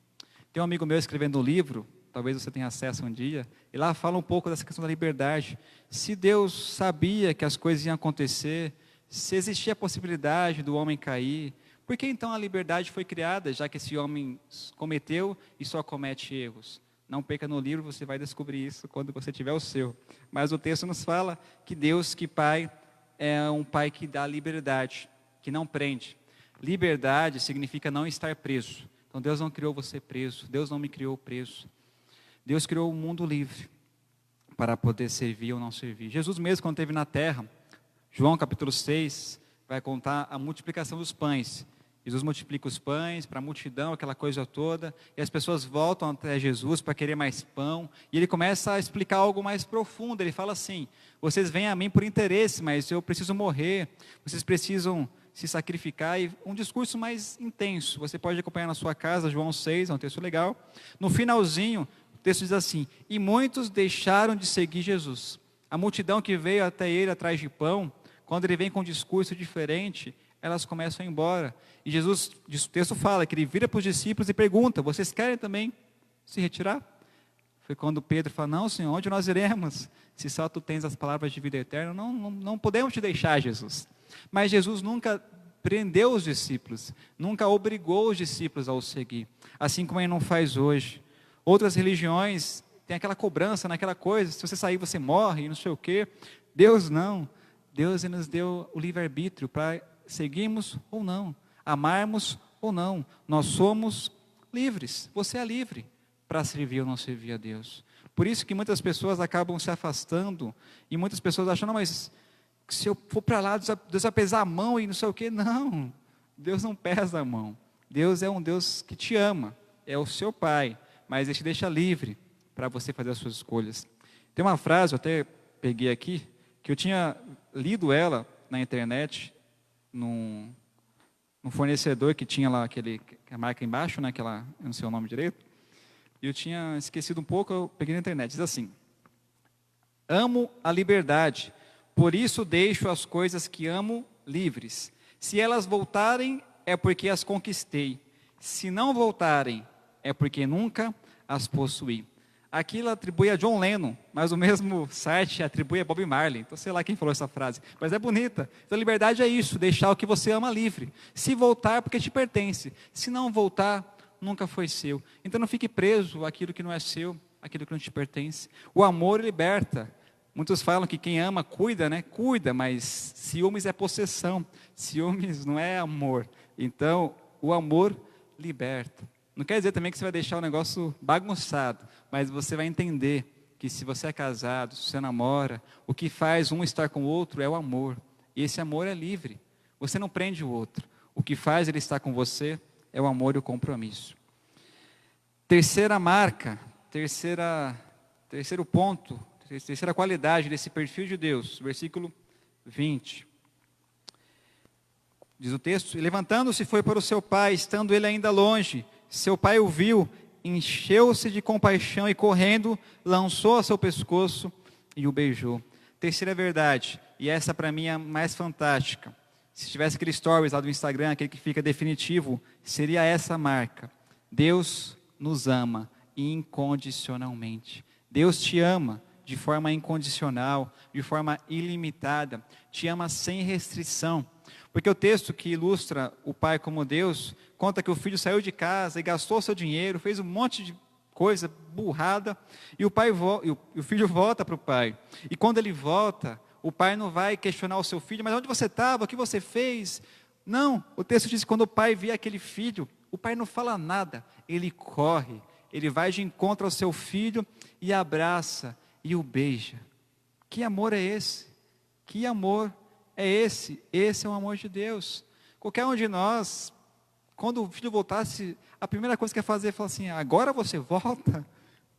Tem um amigo meu escrevendo um livro, talvez você tenha acesso um dia, e lá fala um pouco dessa questão da liberdade. Se Deus sabia que as coisas iam acontecer, se existia a possibilidade do homem cair, por que então a liberdade foi criada, já que esse homem cometeu e só comete erros? Não perca no livro, você vai descobrir isso quando você tiver o seu. Mas o texto nos fala que Deus, que Pai, é um Pai que dá liberdade, que não prende. Liberdade significa não estar preso. Então Deus não criou você preso, Deus não me criou preso. Deus criou o mundo livre para poder servir ou não servir. Jesus mesmo, quando esteve na terra, João capítulo 6, vai contar a multiplicação dos pães. Jesus multiplica os pães para a multidão, aquela coisa toda, e as pessoas voltam até Jesus para querer mais pão, e ele começa a explicar algo mais profundo. Ele fala assim: vocês vêm a mim por interesse, mas eu preciso morrer, vocês precisam se sacrificar, e um discurso mais intenso. Você pode acompanhar na sua casa, João 6, é um texto legal. No finalzinho, o texto diz assim: e muitos deixaram de seguir Jesus. A multidão que veio até ele atrás de pão, quando ele vem com um discurso diferente, elas começam a ir embora. E Jesus, o texto fala que ele vira para os discípulos e pergunta: vocês querem também se retirar? Foi quando Pedro fala: não, Senhor, onde nós iremos? Se só tu tens as palavras de vida eterna, não podemos te deixar, Jesus. Mas Jesus nunca prendeu os discípulos, nunca obrigou os discípulos a o seguir, assim como ele não faz hoje. Outras religiões têm aquela cobrança naquela coisa: se você sair você morre, e não sei o quê. Deus não. Deus nos deu o livre-arbítrio para seguirmos ou não, amarmos ou não. Nós somos livres, você é livre. para servir ou não servir a Deus. Por isso que muitas pessoas acabam se afastando, e muitas pessoas acham, não, mas se eu for para lá, Deus vai pesar a mão e não sei o quê. Não, Deus não pesa a mão. Deus é um Deus que te ama, é o seu Pai, mas Ele te deixa livre para você fazer as suas escolhas. Tem uma frase, eu até peguei aqui, que eu tinha lido ela na internet, num fornecedor que tinha lá a marca embaixo, né, eu não sei o nome direito, e eu tinha esquecido um pouco, eu peguei na internet, diz assim: amo a liberdade, por isso deixo as coisas que amo livres. Se elas voltarem, é porque as conquistei. Se não voltarem, é porque nunca as possuí. Aquilo atribui a John Lennon, mas o mesmo site atribui a Bob Marley. Então, sei lá quem falou essa frase, mas é bonita. Então, a liberdade é isso, deixar o que você ama livre. Se voltar, é porque te pertence. Se não voltar, nunca foi seu. Então, não fique preso àquilo que não é seu, àquilo que não te pertence. O amor liberta. Muitos falam que quem ama cuida, né? Cuida, mas ciúmes é possessão. Ciúmes não é amor. Então, o amor liberta. Não quer dizer também que você vai deixar o negócio bagunçado, mas você vai entender que se você é casado, se você namora, o que faz um estar com o outro é o amor. E esse amor é livre. Você não prende o outro. O que faz ele estar com você é o amor e o compromisso. Terceira marca, terceiro ponto, terceira qualidade desse perfil de Deus, versículo 20. Diz o texto: e levantando-se foi para o seu pai, estando ele ainda longe. Seu pai o viu, encheu-se de compaixão e correndo, lançou a seu pescoço e o beijou. Terceira verdade, e essa para mim é a mais fantástica. Se tivesse aquele stories lá do Instagram, aquele que fica definitivo, seria essa a marca. Deus nos ama incondicionalmente. Deus te ama de forma incondicional, de forma ilimitada, te ama sem restrição. Porque o texto que ilustra o pai como Deus, conta que o filho saiu de casa e gastou seu dinheiro, fez um monte de coisa burrada, e o filho volta para o pai. E quando ele volta, o pai não vai questionar o seu filho, mas onde você estava, o que você fez? Não, o texto diz que quando o pai vê aquele filho, o pai não fala nada, ele corre, ele vai de encontro ao seu filho e abraça e o beija. Que amor é esse? Que amor é esse? Esse é o amor de Deus. Qualquer um de nós, quando o filho voltasse, a primeira coisa que ia fazer é falar assim: agora você volta?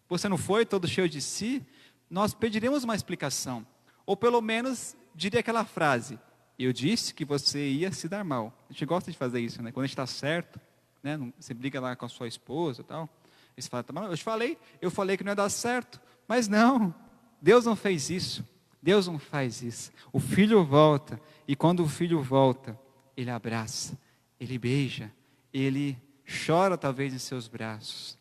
Você não foi todo cheio de si? Nós pediremos uma explicação. Ou pelo menos diria aquela frase: eu disse que você ia se dar mal. A gente gosta de fazer isso, né? Quando a gente está certo, né? Você briga lá com a sua esposa e tal. Você fala: eu falei que não ia dar certo. Mas não, Deus não fez isso. Deus não faz isso. O filho volta, e quando o filho volta, ele abraça, ele beija, ele chora talvez em seus braços.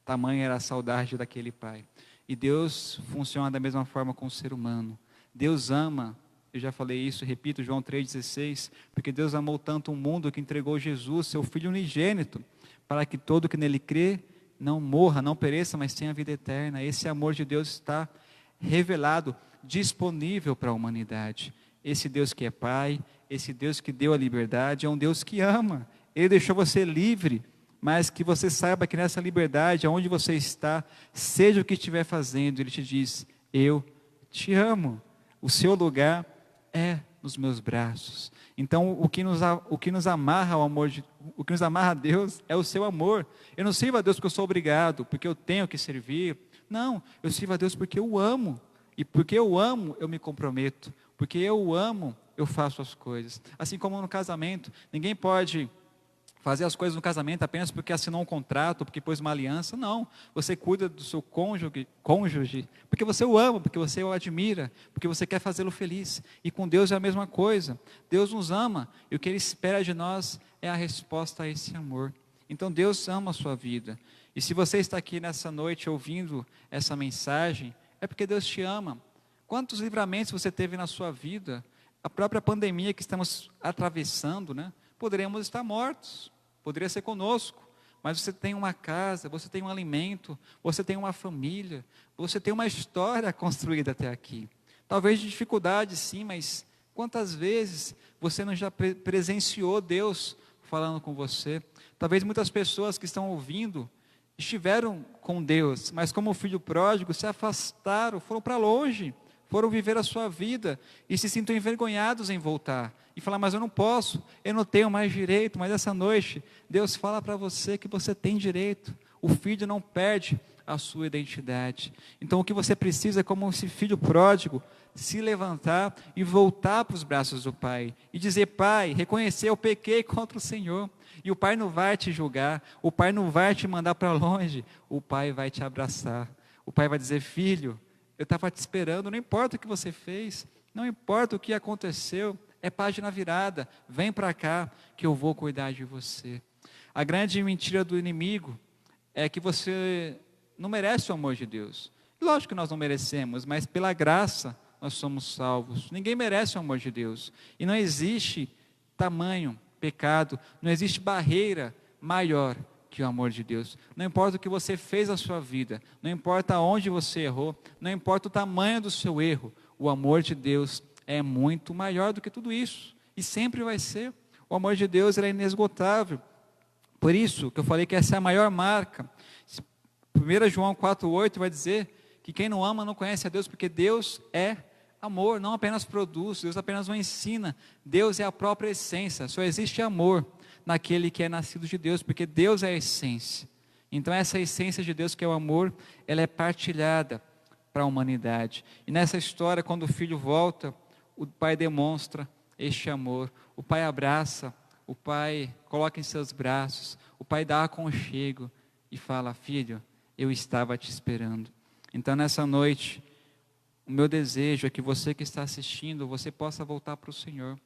Tamanha era a saudade daquele pai. E Deus funciona da mesma forma com o ser humano. Deus ama, eu já falei isso, repito, João 3,16, porque Deus amou tanto o mundo que entregou Jesus, seu Filho unigênito, para que todo que nele crê não morra, não pereça, mas tenha vida eterna. Esse amor de Deus está revelado, disponível para a humanidade. Esse Deus que é Pai, esse Deus que deu a liberdade, é um Deus que ama. Ele deixou você livre, mas que você saiba que nessa liberdade, aonde você está, seja o que estiver fazendo, Ele te diz: eu te amo. O seu lugar é nos meus braços. Então, o que nos amarra ao amor, o que nos amarra a Deus é o seu amor. Eu não sirvo a Deus porque eu sou obrigado, porque eu tenho que servir. Não, eu sirvo a Deus porque eu amo. E porque eu amo, eu me comprometo. Porque eu amo, eu faço as coisas. Assim como no casamento, ninguém pode fazer as coisas no casamento apenas porque assinou um contrato, porque pôs uma aliança. Não, você cuida do seu cônjuge, porque você o ama, porque você o admira, porque você quer fazê-lo feliz. E com Deus é a mesma coisa. Deus nos ama, e o que Ele espera de nós é a resposta a esse amor. Então Deus ama a sua vida. E se você está aqui nessa noite ouvindo essa mensagem, é porque Deus te ama. Quantos livramentos você teve na sua vida? A própria pandemia que estamos atravessando, né? Poderíamos estar mortos, poderia ser conosco, mas você tem uma casa, você tem um alimento, você tem uma família, você tem uma história construída até aqui. Talvez de dificuldade, sim, mas quantas vezes você não já presenciou Deus falando com você? Talvez muitas pessoas que estão ouvindo estiveram com Deus, mas como o filho pródigo, se afastaram, foram para longe, foram viver a sua vida e se sintam envergonhados em voltar. E falar, mas eu não posso, eu não tenho mais direito. Mas essa noite, Deus fala para você que você tem direito. O filho não perde a sua identidade. Então o que você precisa é, como esse filho pródigo, se levantar e voltar para os braços do Pai. E dizer, Pai, reconhecer, eu pequei contra o Senhor. E o Pai não vai te julgar, o Pai não vai te mandar para longe, o Pai vai te abraçar. O Pai vai dizer, filho, eu estava te esperando, não importa o que você fez, não importa o que aconteceu, é página virada, vem para cá que eu vou cuidar de você. A grande mentira do inimigo é que você não merece o amor de Deus. Lógico que nós não merecemos, mas pela graça nós somos salvos. Ninguém merece o amor de Deus. E não existe tamanho, pecado, não existe barreira maior que o amor de Deus. Não importa o que você fez na sua vida, não importa onde você errou, não importa o tamanho do seu erro, o amor de Deus é muito maior do que tudo isso. E sempre vai ser. O amor de Deus ele é inesgotável. Por isso que eu falei que essa é a maior marca. 1 João 4,8 vai dizer que quem não ama não conhece a Deus, porque Deus é amor, não apenas produz, Deus apenas não ensina, Deus é a própria essência, só existe amor naquele que é nascido de Deus, porque Deus é a essência. Então essa essência de Deus que é o amor, ela é partilhada para a humanidade. E nessa história, quando o filho volta, o pai demonstra este amor, o pai abraça, o pai coloca em seus braços, o pai dá aconchego e fala, filho, eu estava te esperando. Então nessa noite, o meu desejo é que você que está assistindo, você possa voltar para o Senhor,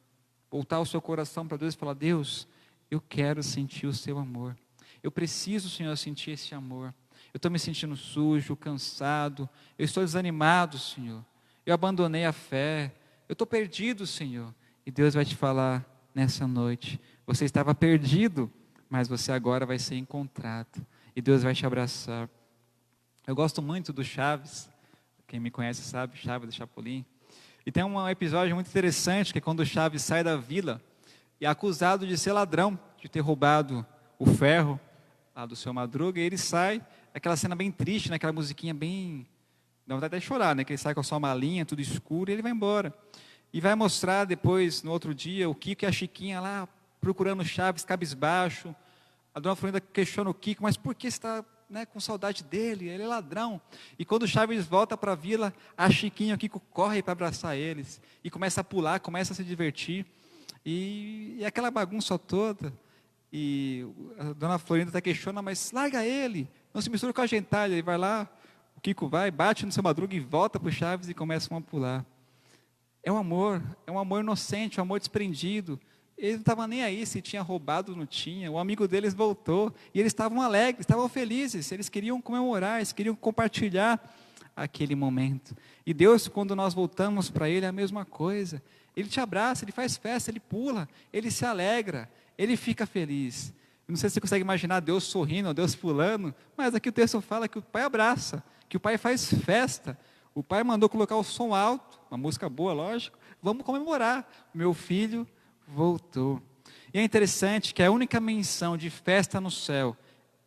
voltar o seu coração para Deus e falar, Deus, eu quero sentir o seu amor, eu preciso, Senhor, sentir esse amor, eu estou me sentindo sujo, cansado, eu estou desanimado, Senhor, eu abandonei a fé, eu estou perdido, Senhor, e Deus vai te falar nessa noite, você estava perdido, mas você agora vai ser encontrado, e Deus vai te abraçar. Eu gosto muito do Chaves, quem me conhece sabe, Chaves do Chapolin. E tem um episódio muito interessante, que é quando o Chaves sai da vila e é acusado de ser ladrão, de ter roubado o ferro lá do seu Madruga, e ele sai, aquela cena bem triste, né, aquela musiquinha bem... dá vontade até de chorar, né, que ele sai com a sua malinha, tudo escuro, e ele vai embora. E vai mostrar depois, no outro dia, o Kiko e a Chiquinha lá, procurando o Chaves, cabisbaixo. A dona Florinda questiona o Kiko, mas por que você está... com saudade dele, ele é ladrão. E quando o Chaves volta para a vila, a Chiquinha e o Kiko correm para abraçar eles, e começa a pular, começa a se divertir, e aquela bagunça toda, e a dona Florinda até questiona, mas larga ele, não se mistura com a gentalha. Ele vai lá, o Kiko vai, bate no seu Madruga e volta para o Chaves e começam a pular. É um amor inocente, um amor desprendido. Ele não estava nem aí se tinha roubado ou não tinha. O amigo deles voltou e eles estavam alegres, estavam felizes. Eles queriam comemorar, eles queriam compartilhar aquele momento. E Deus, quando nós voltamos para Ele, é a mesma coisa. Ele te abraça, Ele faz festa, Ele pula, Ele se alegra, Ele fica feliz. Não sei se você consegue imaginar Deus sorrindo, Deus pulando, mas aqui o texto fala que o Pai abraça, que o Pai faz festa. O Pai mandou colocar o som alto, uma música boa, lógico. Vamos comemorar. Meu filho voltou. E é interessante que a única menção de festa no céu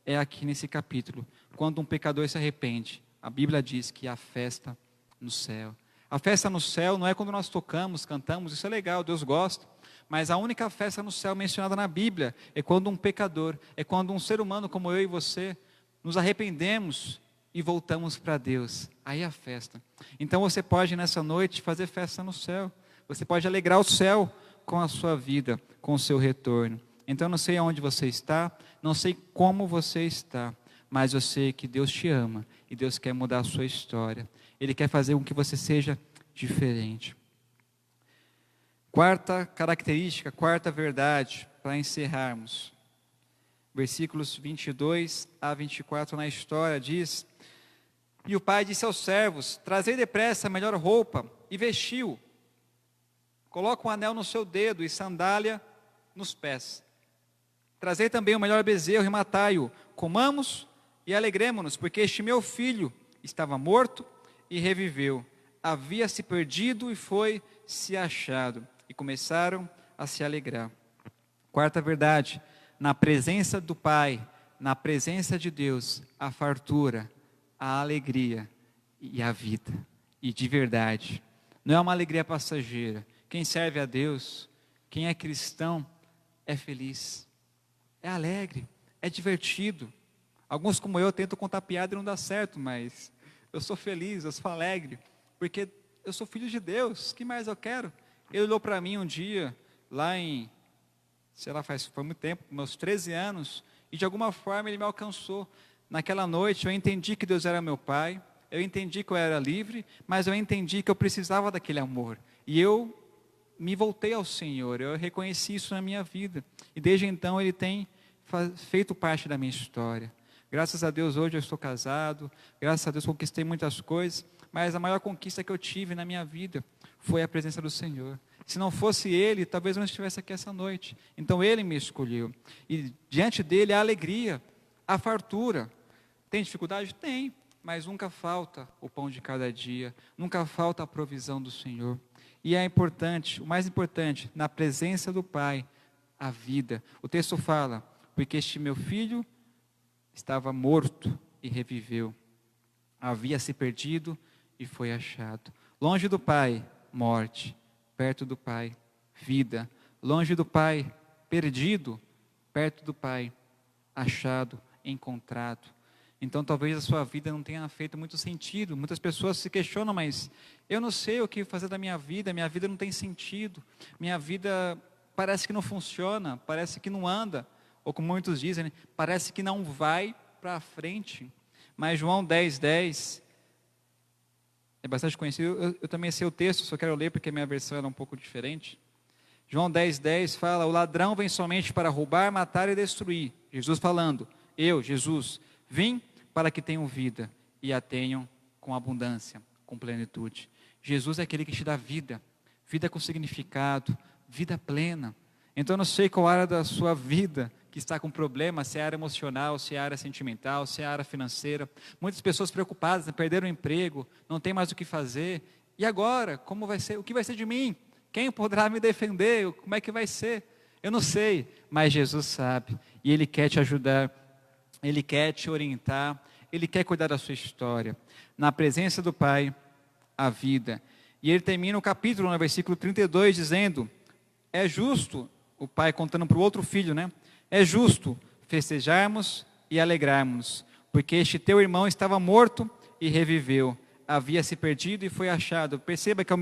é aqui nesse capítulo, quando um pecador se arrepende. A Bíblia diz que há festa no céu. A festa no céu não é quando nós tocamos, cantamos, isso é legal, Deus gosta. Mas a única festa no céu mencionada na Bíblia é quando um pecador, é quando um ser humano como eu e você, nos arrependemos e voltamos para Deus. Aí é a festa. Então você pode nessa noite fazer festa no céu. Você pode alegrar o céu com a sua vida, com o seu retorno. Então eu não sei aonde você está, não sei como você está, mas eu sei que Deus te ama e Deus quer mudar a sua história. Ele quer fazer com que você seja diferente. Quarta característica, quarta verdade, para encerrarmos. Versículos 22 a 24 na história diz: E o pai disse aos servos, trazei depressa a melhor roupa e vestiu. Coloca um anel no seu dedo e sandália nos pés. Trazei também o melhor bezerro e matai-o. Comamos e alegremo-nos, porque este meu filho estava morto e reviveu. Havia se perdido e foi se achado. E começaram a se alegrar. Quarta verdade, na presença do Pai na presença de Deus, a fartura, a alegria e a vida. E de verdade, não é uma alegria passageira. Quem serve a Deus, quem é cristão, é feliz, é alegre, é divertido. Alguns como eu tentam contar piada e não dá certo, mas eu sou feliz, eu sou alegre, porque eu sou filho de Deus. O que mais eu quero? Ele olhou para mim um dia, lá em, sei lá, foi muito tempo, meus 13 anos, e de alguma forma ele me alcançou. Naquela noite eu entendi que Deus era meu pai, eu entendi que eu era livre, mas eu entendi que eu precisava daquele amor. E eu me voltei ao Senhor, eu reconheci isso na minha vida. E desde então Ele tem feito parte da minha história. Graças a Deus hoje eu estou casado, graças a Deus conquistei muitas coisas, mas a maior conquista que eu tive na minha vida foi a presença do Senhor. Se não fosse Ele, talvez eu não estivesse aqui essa noite. Então Ele me escolheu. E diante dEle a alegria, a fartura. Tem dificuldade? Tem, mas nunca falta o pão de cada dia, nunca falta a provisão do Senhor. E é importante, o mais importante, na presença do Pai, a vida. O texto fala, porque este meu filho estava morto e reviveu. Havia se perdido e foi achado. Longe do Pai, morte. Perto do Pai, vida. Longe do Pai, perdido. Perto do Pai, achado, encontrado. Então talvez a sua vida não tenha feito muito sentido. Muitas pessoas se questionam, mas eu não sei o que fazer da minha vida não tem sentido. Minha vida parece que não funciona, parece que não anda. Ou como muitos dizem, né? Parece que não vai para frente. Mas João 10:10 é bastante conhecido. Eu também sei o texto, só quero ler porque a minha versão era um pouco diferente. João 10:10 fala, o ladrão vem somente para roubar, matar e destruir. Jesus falando, eu, Jesus, vim para que tenham vida e a tenham com abundância, com plenitude. Jesus é aquele que te dá vida, vida com significado, vida plena. Então eu não sei qual área da sua vida que está com problema, se é área emocional, se é área sentimental, se é área financeira. Muitas pessoas preocupadas, perderam o emprego, não tem mais o que fazer. E agora, como vai ser? O que vai ser de mim? Quem poderá me defender? Como é que vai ser? Eu não sei, mas Jesus sabe. E Ele quer te ajudar, Ele quer te orientar, Ele quer cuidar da sua história. Na presença do Pai, a vida. E Ele termina o capítulo, no versículo 32, dizendo, é justo, o pai contando para o outro filho, né? É justo festejarmos e alegrarmos, porque este teu irmão estava morto e reviveu, havia se perdido e foi achado. Perceba que é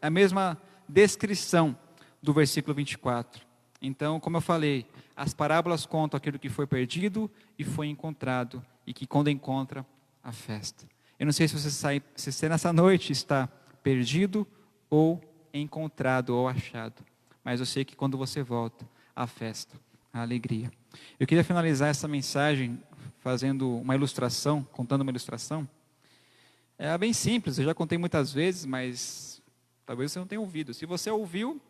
a mesma descrição do versículo 24. Então, como eu falei, as parábolas contam aquilo que foi perdido e foi encontrado, e que quando encontra, a festa. Eu não sei se você nessa noite está perdido ou encontrado ou achado, mas eu sei que quando você volta, a festa, a alegria. Eu queria finalizar essa mensagem fazendo uma ilustração, contando uma ilustração. É bem simples, eu já contei muitas vezes, mas talvez você não tenha ouvido. Se você ouviu,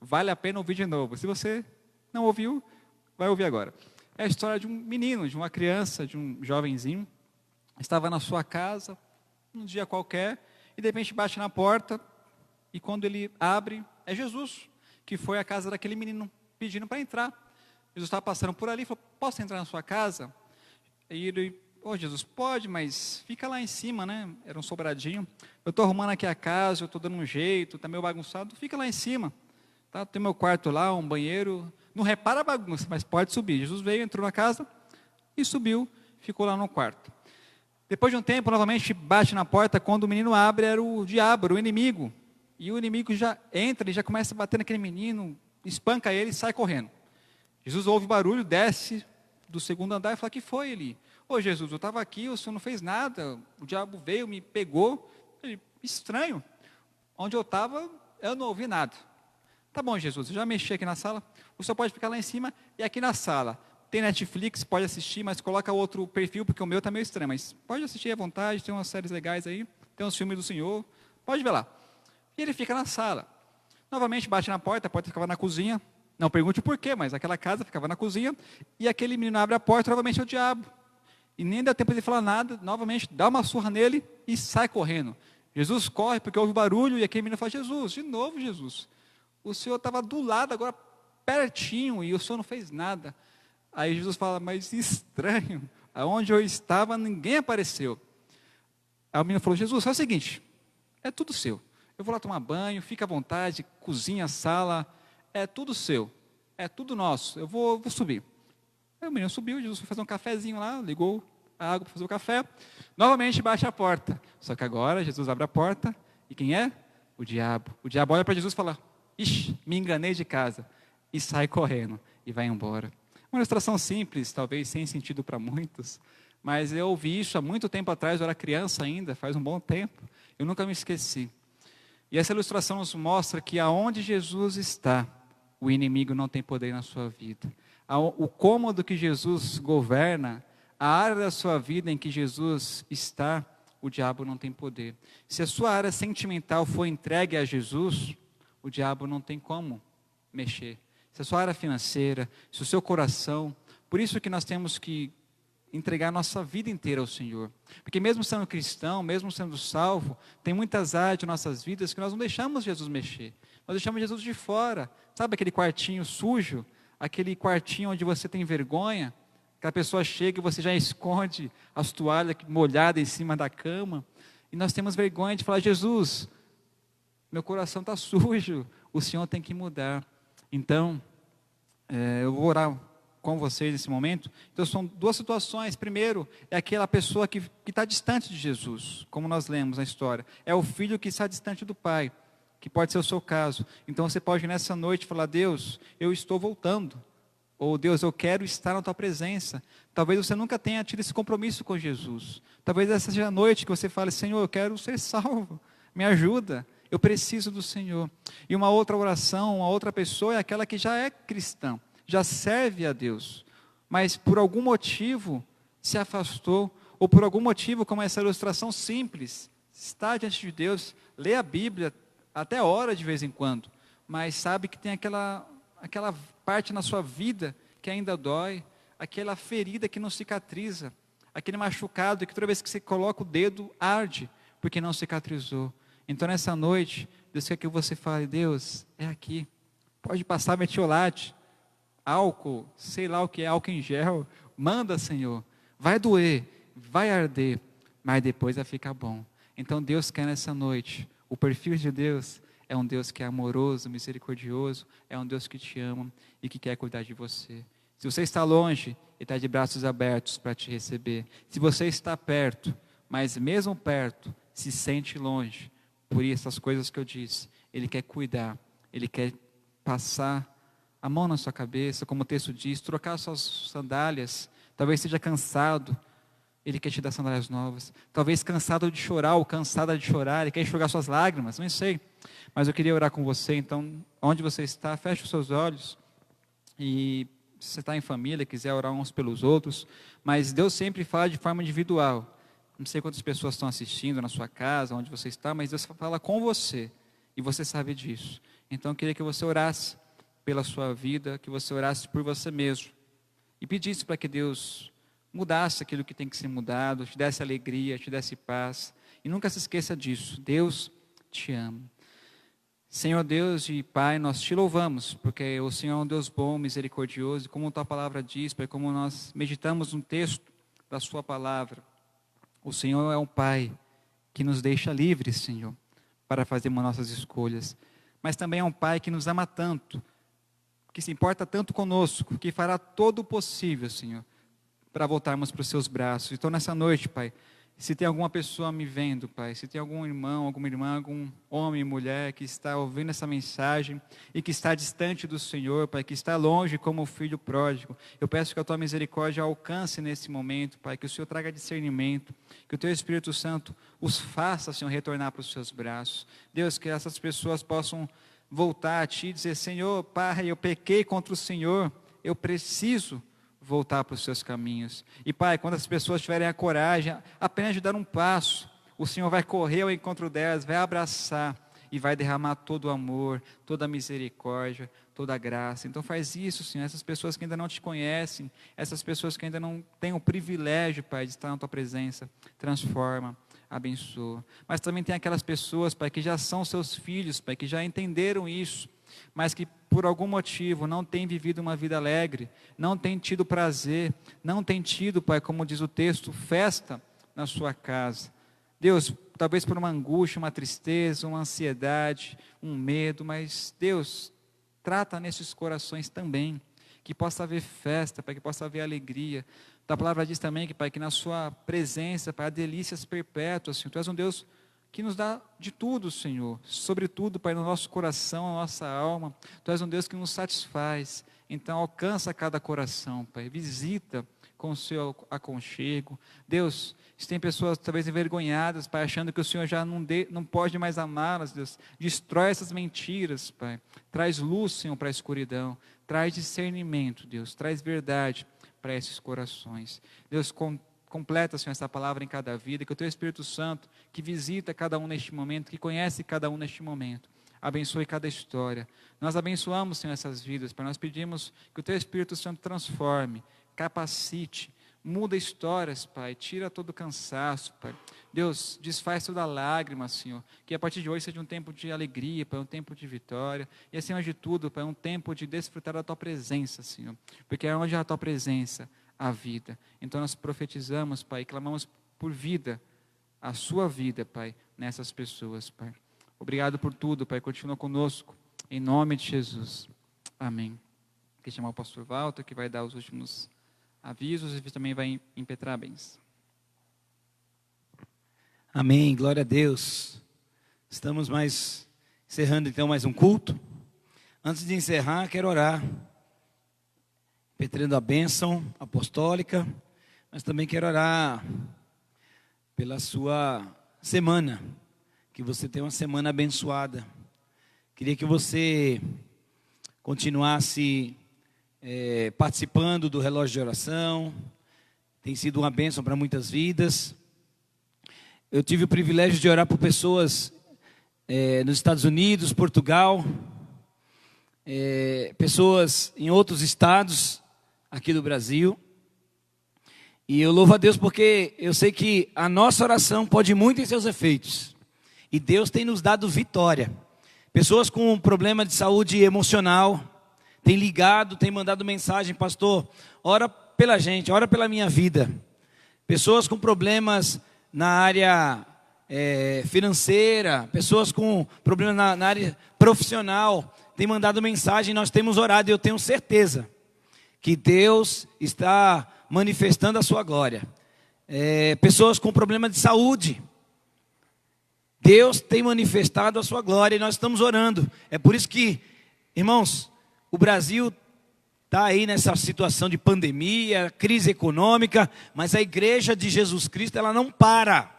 vale a pena ouvir de novo. Se você não ouviu, vai ouvir agora. É a história de um menino, de uma criança, de um jovenzinho. Estava na sua casa, um dia qualquer, e de repente bate na porta, e quando ele abre, é Jesus, que foi à casa daquele menino pedindo para entrar. Jesus estava passando por ali e falou, posso entrar na sua casa? E ele, Jesus, pode, mas fica lá em cima, né? Era um sobradinho. Eu estou arrumando aqui a casa, eu estou dando um jeito, está meio bagunçado, fica lá em cima. Tá? Tem meu quarto lá, um banheiro, não repara a bagunça, mas pode subir. Jesus veio, entrou na casa e subiu, ficou lá no quarto. Depois de um tempo, novamente bate na porta, quando o menino abre, era o diabo, era o inimigo. E o inimigo já entra e já começa a bater naquele menino, espanca ele e sai correndo. Jesus ouve o barulho, desce do segundo andar e fala, que foi ele? Jesus, eu estava aqui, o senhor não fez nada, o diabo veio, me pegou. Ele, estranho, onde eu estava, eu não ouvi nada. Tá bom, Jesus, eu já mexi aqui na sala, o senhor pode ficar lá em cima e aqui na sala. Tem Netflix, pode assistir, mas coloca outro perfil, porque o meu está meio estranho, mas pode assistir à vontade, tem umas séries legais aí, tem uns filmes do senhor, pode ver lá. E ele fica na sala. Novamente bate na porta, a porta ficava na cozinha. Não pergunte por quê, mas aquela casa ficava na cozinha. E aquele menino abre a porta, novamente é o diabo. E nem dá tempo de falar nada, novamente dá uma surra nele e sai correndo. Jesus corre porque ouve o barulho e aquele menino fala, Jesus, de novo Jesus. O senhor estava do lado agora, pertinho, e o senhor não fez nada. Aí Jesus fala, mas estranho, aonde eu estava ninguém apareceu. Aí o menino falou, Jesus, faz o seguinte, é tudo seu. Eu vou lá tomar banho, fica à vontade, cozinha, sala, é tudo seu, é tudo nosso, eu vou subir. Aí o menino subiu, Jesus foi fazer um cafezinho lá, ligou a água para fazer o café, novamente bate a porta. Só que agora Jesus abre a porta, e quem é? O diabo. O diabo olha para Jesus e fala, ixi, me enganei de casa, e sai correndo, e vai embora. Uma ilustração simples, talvez sem sentido para muitos, mas eu ouvi isso há muito tempo atrás, eu era criança ainda, faz um bom tempo, eu nunca me esqueci. E essa ilustração nos mostra que aonde Jesus está, o inimigo não tem poder na sua vida. O cômodo que Jesus governa, a área da sua vida em que Jesus está, o diabo não tem poder. Se a sua área sentimental for entregue a Jesus, o diabo não tem como mexer. Se a sua área financeira, se o seu coração, por isso que nós temos que entregar nossa vida inteira ao Senhor. Porque mesmo sendo cristão, mesmo sendo salvo, tem muitas áreas de nossas vidas que nós não deixamos Jesus mexer. Nós deixamos Jesus de fora. Sabe aquele quartinho sujo? Aquele quartinho onde você tem vergonha? Que a pessoa chega e você já esconde as toalhas molhadas em cima da cama. E nós temos vergonha de falar, Jesus, meu coração está sujo, o Senhor tem que mudar. Então, eu vou orar com vocês nesse momento. Então são duas situações. Primeiro, é aquela pessoa que está distante de Jesus, como nós lemos na história. É o filho que está distante do pai, que pode ser o seu caso. Então você pode nessa noite falar, Deus, eu estou voltando. Ou Deus, eu quero estar na tua presença. Talvez você nunca tenha tido esse compromisso com Jesus. Talvez essa seja a noite que você fale, Senhor, eu quero ser salvo, me ajuda. Eu preciso do Senhor. E uma outra oração, uma outra pessoa é aquela que já é cristã, já serve a Deus, mas por algum motivo se afastou, ou por algum motivo, como essa ilustração simples, está diante de Deus, lê a Bíblia, até ora de vez em quando, mas sabe que tem aquela parte na sua vida que ainda dói, aquela ferida que não cicatriza, aquele machucado que toda vez que você coloca o dedo arde, porque não cicatrizou. Então nessa noite, Deus quer que você fale, Deus, é aqui, pode passar metiolate, álcool, sei lá o que é, álcool em gel, manda, Senhor, vai doer, vai arder, mas depois vai ficar bom. Então Deus quer nessa noite, o perfil de Deus é um Deus que é amoroso, misericordioso, é um Deus que te ama e que quer cuidar de você. Se você está longe, Ele está de braços abertos para te receber. Se você está perto, mas mesmo perto, se sente longe, por essas coisas que eu disse, Ele quer cuidar, Ele quer passar a mão na sua cabeça, como o texto diz, trocar suas sandálias, talvez seja cansado, Ele quer te dar sandálias novas, talvez cansado de chorar ou cansada de chorar, Ele quer enxugar suas lágrimas, não sei, mas eu queria orar com você, então, onde você está, feche os seus olhos, e se você está em família, quiser orar uns pelos outros, mas Deus sempre fala de forma individual. Não sei quantas pessoas estão assistindo na sua casa, onde você está, mas Deus fala com você, e você sabe disso. Então eu queria que você orasse pela sua vida, que você orasse por você mesmo, e pedisse para que Deus mudasse aquilo que tem que ser mudado, te desse alegria, te desse paz, e nunca se esqueça disso, Deus te ama. Senhor Deus e Pai, nós te louvamos, porque o Senhor é um Deus bom, misericordioso, e como a tua palavra diz, Pai, como nós meditamos um texto da sua palavra, o Senhor é um Pai que nos deixa livres, Senhor, para fazermos nossas escolhas. Mas também é um Pai que nos ama tanto, que se importa tanto conosco, que fará todo o possível, Senhor, para voltarmos para os seus braços. Então nessa noite, Pai, se tem alguma pessoa me vendo, Pai, se tem algum irmão, alguma irmã, algum homem, mulher que está ouvindo essa mensagem e que está distante do Senhor, Pai, que está longe como o filho pródigo, eu peço que a Tua misericórdia alcance nesse momento, Pai, que o Senhor traga discernimento, que o Teu Espírito Santo os faça, Senhor, retornar para os Seus braços. Deus, que essas pessoas possam voltar a Ti e dizer, Senhor, Pai, eu pequei contra o Senhor, eu preciso voltar para os seus caminhos. E Pai, quando as pessoas tiverem a coragem apenas de dar um passo, o Senhor vai correr ao encontro delas, vai abraçar e vai derramar todo o amor, toda a misericórdia, toda a graça. Então faz isso, Senhor, essas pessoas que ainda não te conhecem, essas pessoas que ainda não têm o privilégio, Pai, de estar na Tua presença, transforma, abençoa. Mas também tem aquelas pessoas, Pai, que já são seus filhos, Pai, que já entenderam isso, mas que por algum motivo não tem vivido uma vida alegre, não tem tido prazer, não tem tido, Pai, como diz o texto, festa na sua casa. Deus, talvez por uma angústia, uma tristeza, uma ansiedade, um medo, mas Deus, trata nesses corações também, que possa haver festa, Pai, que possa haver alegria. A palavra diz também que, Pai, que na sua presença, Pai, há delícias perpétuas, Senhor. Tu és um Deus que nos dá de tudo, Senhor, sobretudo, Pai, no nosso coração, na nossa alma. Tu és um Deus que nos satisfaz. Então alcança cada coração, Pai, visita com o seu aconchego. Deus, se tem pessoas talvez envergonhadas, Pai, achando que o Senhor já não pode mais amá-las, Deus, destrói essas mentiras, Pai, traz luz, Senhor, para a escuridão, traz discernimento, Deus, traz verdade para esses corações. Deus, completa, Senhor, essa palavra em cada vida, que o Teu Espírito Santo, que visita cada um neste momento, que conhece cada um neste momento, abençoe cada história. Nós abençoamos, Senhor, essas vidas, Pai. Nós pedimos que o Teu Espírito Santo transforme, capacite, muda histórias, Pai, tira todo o cansaço, Pai. Deus, desfaz toda lágrima, Senhor, que a partir de hoje seja um tempo de alegria, Pai, um tempo de vitória, e acima de tudo, Pai, um tempo de desfrutar da Tua presença, Senhor, porque é onde há a Tua presença, a vida. Então nós profetizamos, Pai, e clamamos por vida, a Sua vida, Pai, nessas pessoas, Pai. Obrigado por tudo, Pai, continua conosco, em nome de Jesus, amém. Quero chamar o pastor Walter, que vai dar os últimos avisos e também vai impetrar bens. Amém, glória a Deus. Estamos encerrando então mais um culto. Antes de encerrar, quero orar, impetrando a bênção apostólica, mas também quero orar pela sua semana, que você tenha uma semana abençoada. Queria que você continuasse participando do relógio de oração, tem sido uma bênção para muitas vidas. Eu tive o privilégio de orar por pessoas nos Estados Unidos, Portugal, pessoas em outros estados aqui do Brasil, e eu louvo a Deus porque eu sei que a nossa oração pode muito em seus efeitos, e Deus tem nos dado vitória. Pessoas com problema de saúde emocional tem ligado, tem mandado mensagem: pastor, ora pela gente, ora pela minha vida. Pessoas com problemas na área financeira, pessoas com problemas na área profissional, tem mandado mensagem, nós temos orado, e eu tenho certeza que Deus está manifestando a sua glória. Pessoas com problema de saúde, Deus tem manifestado a sua glória, e nós estamos orando. É por isso que, irmãos, o Brasil está aí nessa situação de pandemia, crise econômica, mas a igreja de Jesus Cristo, ela não para.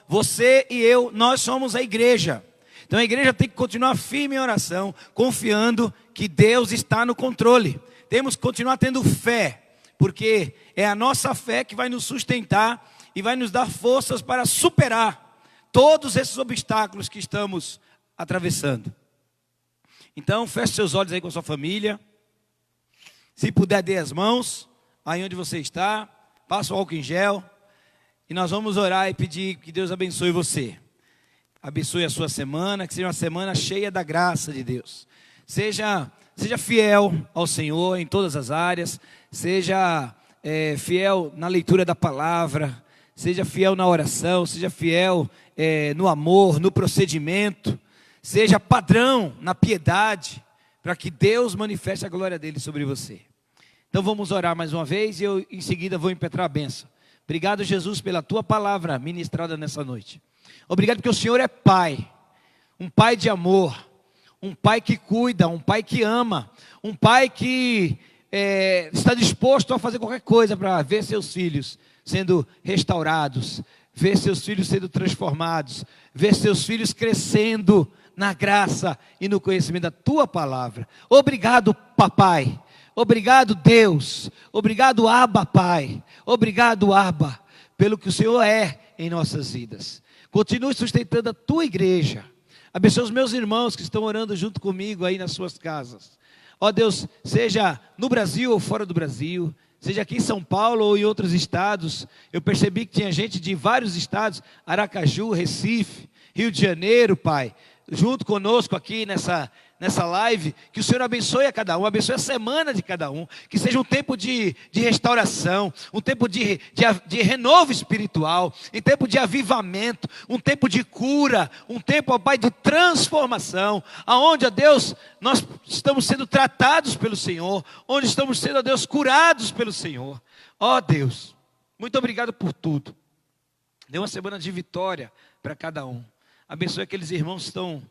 Você e eu, nós somos a igreja. Então a igreja tem que continuar firme em oração, confiando que Deus está no controle. Temos que continuar tendo fé, porque é a nossa fé que vai nos sustentar e vai nos dar forças para superar todos esses obstáculos que estamos atravessando. Então, feche seus olhos aí com a sua família. Se puder, dê as mãos aí onde você está. Passa o álcool em gel. E nós vamos orar e pedir que Deus abençoe você. Abençoe a sua semana, que seja uma semana cheia da graça de Deus. Seja fiel ao Senhor em todas as áreas. Seja fiel na leitura da palavra. Seja fiel na oração. Seja fiel no amor, no procedimento. Seja padrão na piedade, para que Deus manifeste a glória dele sobre você. Então vamos orar mais uma vez, e eu em seguida vou impetrar a bênção. Obrigado, Jesus, pela tua palavra ministrada nessa noite. Obrigado porque o Senhor é Pai, um Pai de amor, um Pai que cuida, um Pai que ama, um Pai que está disposto a fazer qualquer coisa para ver seus filhos sendo restaurados, ver seus filhos sendo transformados, ver seus filhos crescendo na graça e no conhecimento da tua palavra. Obrigado, papai. Obrigado, Deus. Obrigado, Abba, Pai. Obrigado, Abba, pelo que o Senhor é em nossas vidas. Continue sustentando a tua igreja. Abençoe os meus irmãos que estão orando junto comigo aí nas suas casas. Ó Deus, seja no Brasil ou fora do Brasil, seja aqui em São Paulo ou em outros estados. Eu percebi que tinha gente de vários estados: Aracaju, Recife, Rio de Janeiro, Pai, junto conosco aqui nessa live, que o Senhor abençoe a cada um, abençoe a semana de cada um, que seja um tempo de restauração, um tempo de renovo espiritual, um tempo de avivamento, um tempo de cura, um tempo, ó Pai, de transformação, aonde, ó Deus, nós estamos sendo tratados pelo Senhor, onde estamos sendo, ó Deus, curados pelo Senhor. Ó Deus, muito obrigado por tudo. Dê uma semana de vitória para cada um. Abençoe aqueles irmãos que estão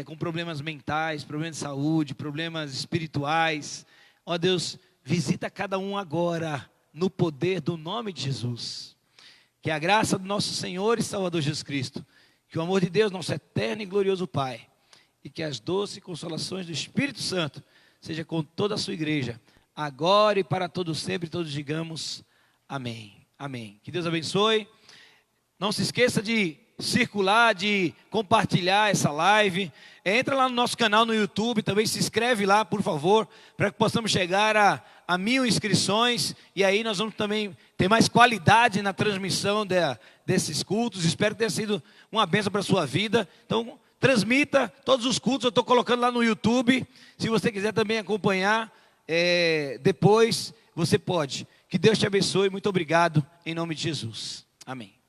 com problemas mentais, problemas de saúde, problemas espirituais. Ó Deus, visita cada um agora, no poder do nome de Jesus. Que a graça do nosso Senhor e Salvador Jesus Cristo, que o amor de Deus, nosso eterno e glorioso Pai, e que as doces consolações do Espírito Santo, seja com toda a sua igreja, agora e para todos sempre, todos digamos amém. Amém. Que Deus abençoe. Não se esqueça de circular, de compartilhar essa live. Entra lá no nosso canal no YouTube, também se inscreve lá, por favor, para que possamos chegar a 1000 inscrições, e aí nós vamos também ter mais qualidade na transmissão desses cultos. Espero que tenha sido uma bênção para a sua vida. Então, transmita todos os cultos, eu estou colocando lá no YouTube. Se você quiser também acompanhar depois, você pode. Que Deus te abençoe, muito obrigado, em nome de Jesus. Amém.